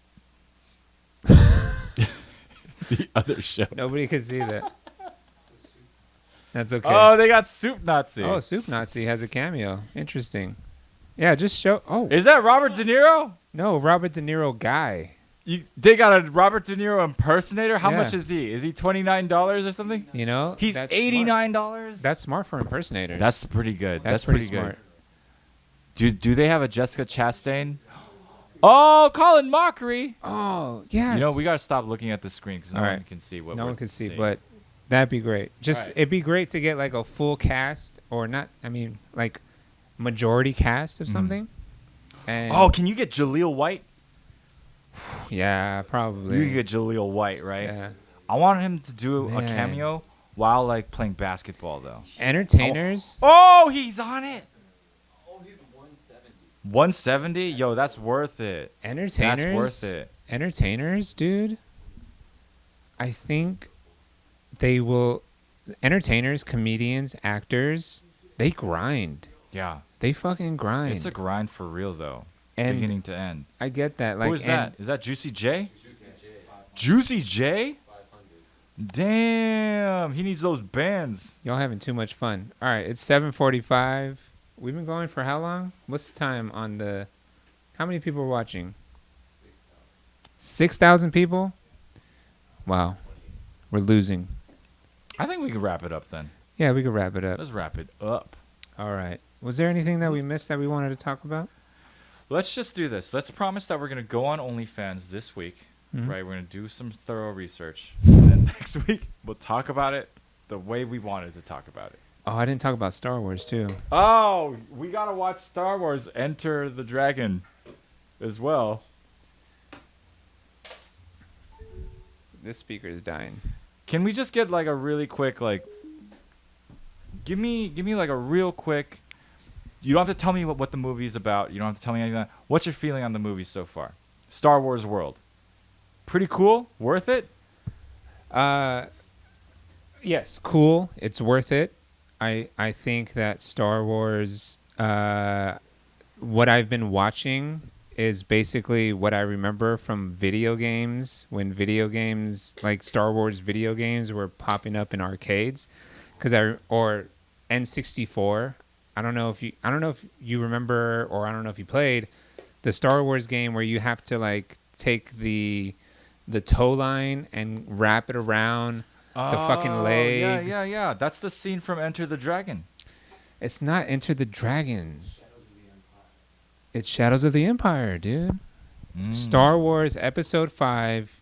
the other show. Nobody can see that. That's okay. Oh, they got Soup Nazi. Oh, Soup Nazi has a cameo. Interesting. Yeah, just show. Oh, Is that Robert De Niro? no, Robert De Niro guy. They got a Robert De Niro impersonator? How Yeah. much is he? Is he $29 or something? You know, He's that's $89? Smart. That's smart for impersonators. That's pretty good. That's pretty smart. good. Do they have a Jessica Chastain? Oh, Colin Mockery. Oh, yes. You know, we got to stop looking at the screen because no All one right. can see what No we're one can see, seeing. but that'd be great. Just All right. it'd be great to get like a full cast, or not. I mean, like majority cast of something. And Oh, can you get Jaleel White? yeah, probably. You can get Jaleel White, right? Yeah. I want him to do a Man. cameo while like playing basketball though. Entertainers. Oh, he's on it. Oh, he's 170. 170? Yo, that's worth it. Entertainers. That's worth it. Entertainers, dude. I think they will. Entertainers, comedians, actors. They grind. Yeah. They fucking grind. It's a grind for real though. And beginning to end. I get that. Like, Who is and that? Is that Juicy J? Juicy J. Juicy J? 500. Damn, he needs those bands. Y'all having too much fun. All right, it's 7:45. We've been going for how long? What's the time on the? How many people are watching? 6,000 people. Wow, we're losing. I think we could wrap it up then. Yeah, we could wrap it up. Let's wrap it up. All right. Was there anything that we missed that we wanted to talk about? Let's just do this. Let's promise that we're going to go on OnlyFans this week, Mhm. right? We're going to do some thorough research. And then next week, we'll talk about it the way we wanted to talk about it. Oh, I didn't talk about Star Wars too. Oh, we got to watch Star Wars Enter the Dragon as well. This speaker is dying. Can we just get like a really quick like give me like a real quick. You don't have to tell me what the movie is about. You don't have to tell me anything. What's your feeling on the movie so far? Star Wars World. Pretty cool? Worth it? Yes, cool. It's worth it. I think that Star Wars, what I've been watching, is basically what I remember from video games when video games like Star Wars video games were popping up in arcades, or N64. I don't know if you remember, or I don't know if you played the Star Wars game where you have to like take the tow line and wrap it around the fucking legs. Yeah. That's the scene from Enter the Dragon. It's not Enter the Dragons. Shadows of the Empire. It's Shadows of the Empire, dude. Mm. Star Wars Episode 5.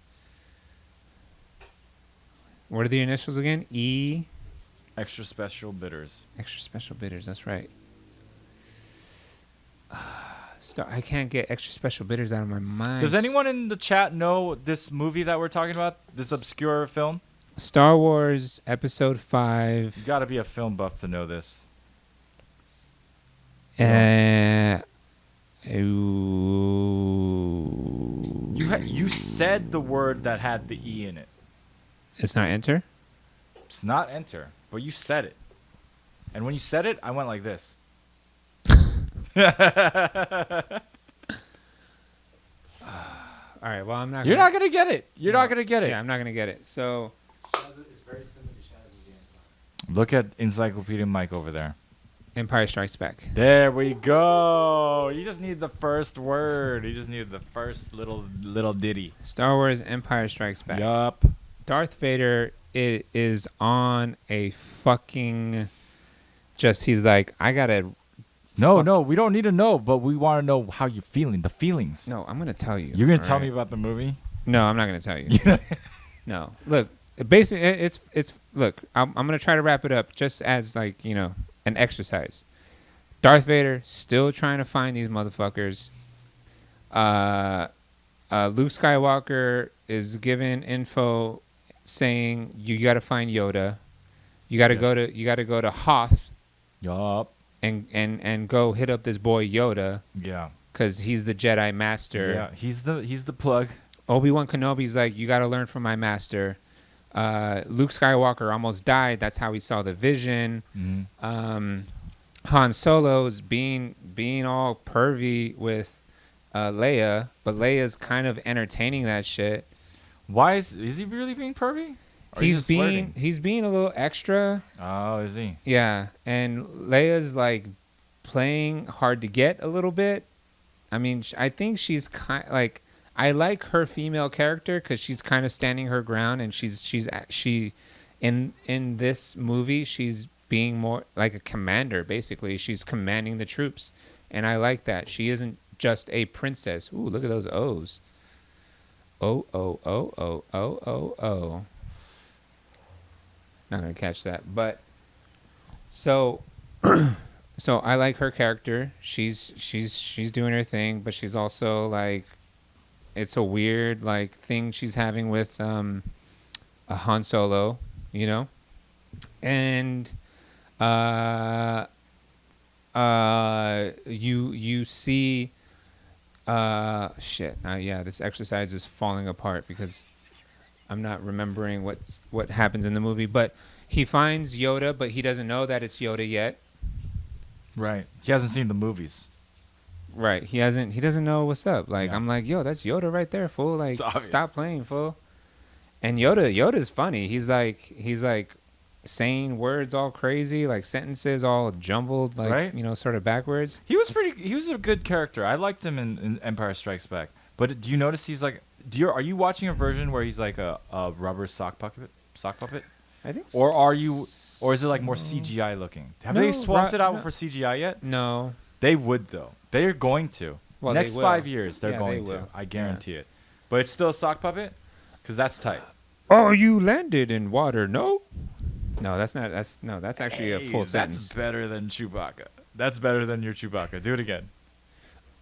What are the initials again? E. Extra special bitters. Extra special bitters. That's right. I can't get extra special bitters out of my mind. Does anyone in the chat know this movie that we're talking about? This obscure film? Star Wars Episode 5. You got to be a film buff to know this. You said the word that had the E in it. It's not Enter? It's not Enter, but you said it. And when you said it, I went like this. All right, well, I'm not You're not going to get it. You're not going to get it. Yeah, I'm not going to get it. So, It's very similar to Shadows of the Empire. Look at Encyclopedia Mike over there. Empire Strikes Back. There we go. You just need the first word. You just needed the first little ditty. Star Wars Empire Strikes Back. Yup. Darth Vader is on a fucking he's like, I gotta. No, we don't need to know, but we want to know how you're feeling, the feelings. No, I'm gonna tell you. You're going to all tell right? me about the movie? No, I'm not gonna tell you. No, look, basically, it's look. I'm gonna try to wrap it up just as like an exercise. Darth Vader still trying to find these motherfuckers. Luke Skywalker is given info saying you got to find Yoda. You got to go to Hoth Yup. and go hit up this boy Yoda Yeah. because he's the Jedi Master. Yeah. He's the plug. Obi-Wan Kenobi's like, you got to learn from my master. Luke Skywalker almost died. That's how he saw the vision. Mm-hmm. Han Solo's being all pervy with Leia, but Leia's kind of entertaining that shit. Why is he really being pervy? Or He's being a little extra. Oh, is he? Yeah, and Leia's like playing hard to get a little bit. I mean, I think she's kind like, I like her female character because she's kind of standing her ground, and she in this movie she's being more like a commander. Basically, she's commanding the troops, and I like that. She isn't just a princess. Ooh, look at those O's. Oh, oh, oh, oh, oh, oh, oh. Not gonna catch that, but so I like her character. She's doing her thing, but she's also like, it's a weird like thing she's having with a Han Solo, and you see this exercise is falling apart because I'm not remembering what happens in the movie, but he finds Yoda, but he doesn't know that it's Yoda yet. Right. He hasn't seen the movies. Right. He doesn't know what's up. Like, Yeah. I'm like, yo, that's Yoda right there, fool. Like, It's obvious. stop playing, fool. And Yoda's funny. He's like saying words all crazy, like sentences all jumbled, like, Right. Sort of backwards. He was a good character. I liked him in Empire Strikes Back. But do you notice he's like, are you watching a version where he's like a rubber sock puppet? I think Or is it like more CGI looking? Have No, they swapped it out no. for CGI yet? No. They would though. They're going to. Well, Next they will. 5 years, they're Yeah, going they to. will. I guarantee it. But it's still a sock puppet? Because that's tight. Oh, you landed in water, no? No, that's not. That's actually a full sentence. That's better than Chewbacca. That's better than your Chewbacca. Do it again.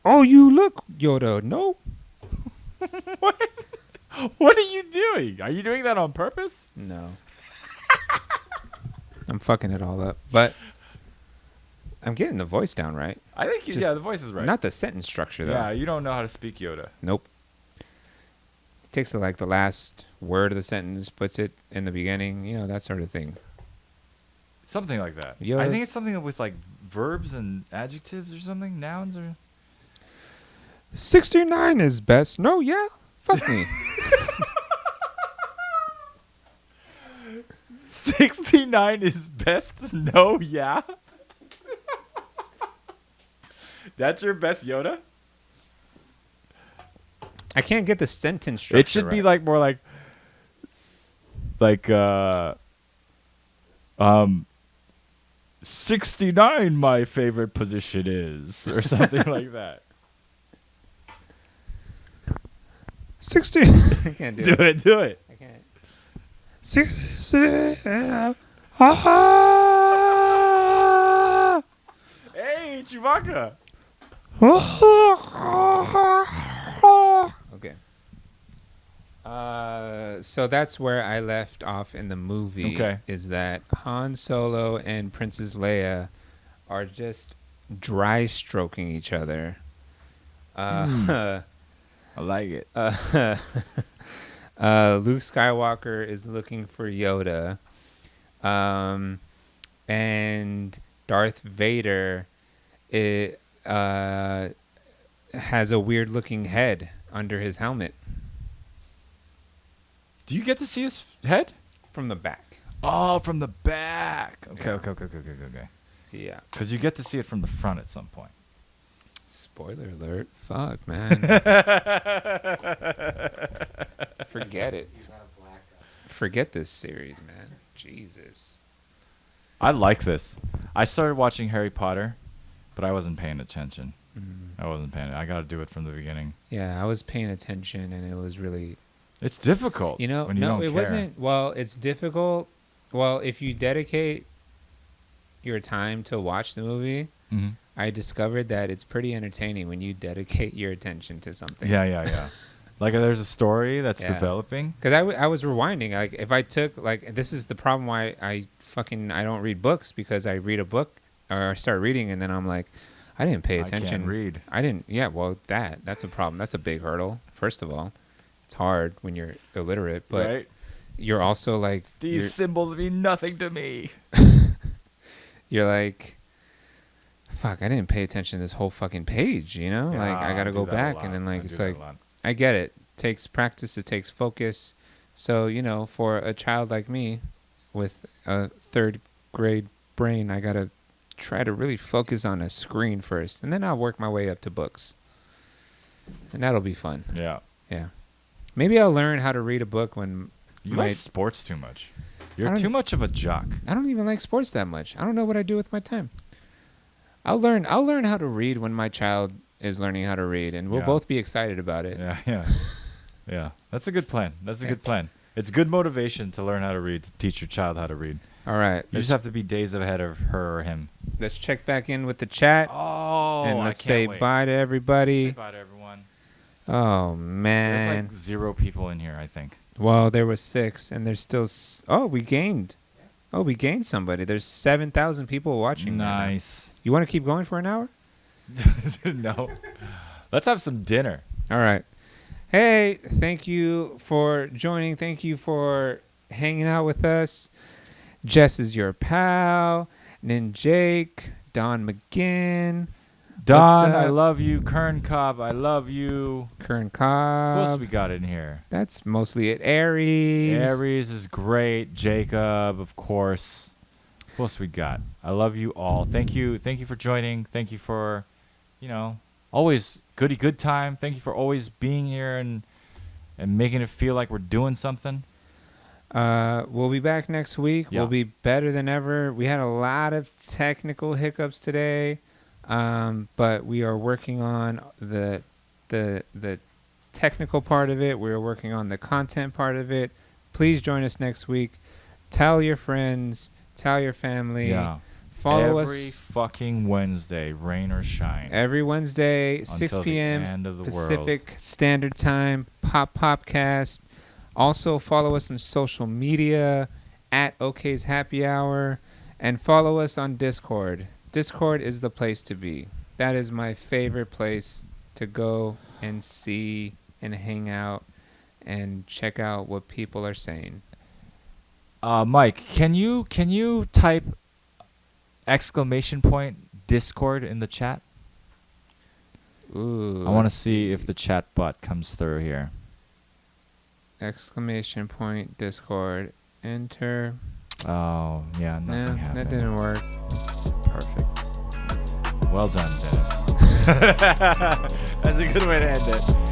Oh, you look, Yoda, no? What are you doing? Are you doing that on purpose? No. I'm fucking it all up. But I'm getting the voice down right. I think, Just the voice is right. Not the sentence structure, though. Yeah, you don't know how to speak Yoda. Nope. He takes the last word of the sentence, puts it in the beginning, that sort of thing. Something like that. Yoda. I think it's something with like verbs and adjectives or something, nouns or. 69 is best. No, yeah. Fuck me. 69 is best? No, yeah. That's your best Yoda? I can't get the sentence structure It should be right. like more like 69 my favorite position is or something like that. 60. I can't do it. Do it. I can't. 60. Hey, Chewbacca. Okay. So that's where I left off in the movie. Okay. Is that Han Solo and Princess Leia are just dry stroking each other. I like it. Luke Skywalker is looking for Yoda. And Darth Vader has a weird looking head under his helmet Do you get to see his head? from the back. Oh, from the back. Okay, Yeah. okay. Yeah. Because you get to see it from the front at some point. Spoiler alert. Fuck, man. Forget it. He's not a black guy. Forget this series, man. Jesus. I like this. I started watching Harry Potter, but I wasn't paying attention. I wasn't paying. I got to do it from the beginning. Yeah, I was paying attention, and it was really, It's difficult. you know, when you no, don't it care. wasn't. Well, it's difficult. Well, if you dedicate your time to watch the movie, Mhm. I discovered that it's pretty entertaining when you dedicate your attention to something. Yeah. Like there's a story that's Yeah. developing. Because I was rewinding. Like, if I took, like, this is the problem why I don't read books, because I read a book or I start reading and then I'm like, I didn't pay attention. I can't read. I didn't. Yeah, well, that's a problem. That's a big hurdle. First of all, it's hard when you're illiterate, but right? you're also like, These symbols mean nothing to me. you're like, fuck, I didn't pay attention to this whole fucking page, you know? Like, I got to go back and then, like, it's like, I get it. Takes practice, it takes focus. So, you know, for a child like me with a third grade brain, I got to try to really focus on a screen first, and then I'll work my way up to books. And that'll be fun. Yeah. Yeah. Maybe I'll learn how to read a book when You my- like sports too much. I You're don't- too much of a jock. I don't even like sports that much. I don't know what I do with my time. I'll learn how to read when my child is learning how to read, and we'll Yeah. both be excited about it. Yeah. That's a good plan. That's a Yeah. good plan. It's good motivation to learn how to read, to teach your child how to read. All right. You Let's, just have to be days ahead of her or him. let's check back in with the chat. Oh, And let's say bye to everybody. Say bye to everyone. Oh, There's man. like 0 people in here, I think. Well, there was 6, and there's still... Oh, we gained. Oh, we gained somebody. There's 7,000 people watching. right now. Nice. You want to keep going for an hour? No. Let's have some dinner. All right. Hey, thank you for joining. Thank you for hanging out with us. Jess is your pal. Nin Jake. Don McGinn. Don, What's I up? love you. Kern Cobb, I love you. Kern Who else Cobb. we got in here? That's mostly it. Aries. Aries is great. Jacob, of course. Who else we got? I love you all. Thank you for joining. Thank you for, always good time. Thank you for always being here and making it feel like we're doing something. We'll be back next week. Yeah. We'll be better than ever. We had a lot of technical hiccups today, but we are working on the technical part of it. We're working on the content part of it. Please join us next week. Tell your friends. Tell your family. Yeah. Follow Every us fucking Wednesday, rain or shine. every Wednesday, 6 Until the p.m. end of the Pacific Standard Time. PopPopCast. Also follow us on social media at OK's Happy Hour, and follow us on Discord. Discord is the place to be. That is my favorite place to go and see and hang out and check out what people are saying. Mike, can you type exclamation point Discord in the chat? Ooh. I want to let's see if the chat bot comes through here. Exclamation point Discord. Enter. Oh, yeah, nothing No, happened. that didn't work. Perfect. Well done, Dennis. That's a good way to end it.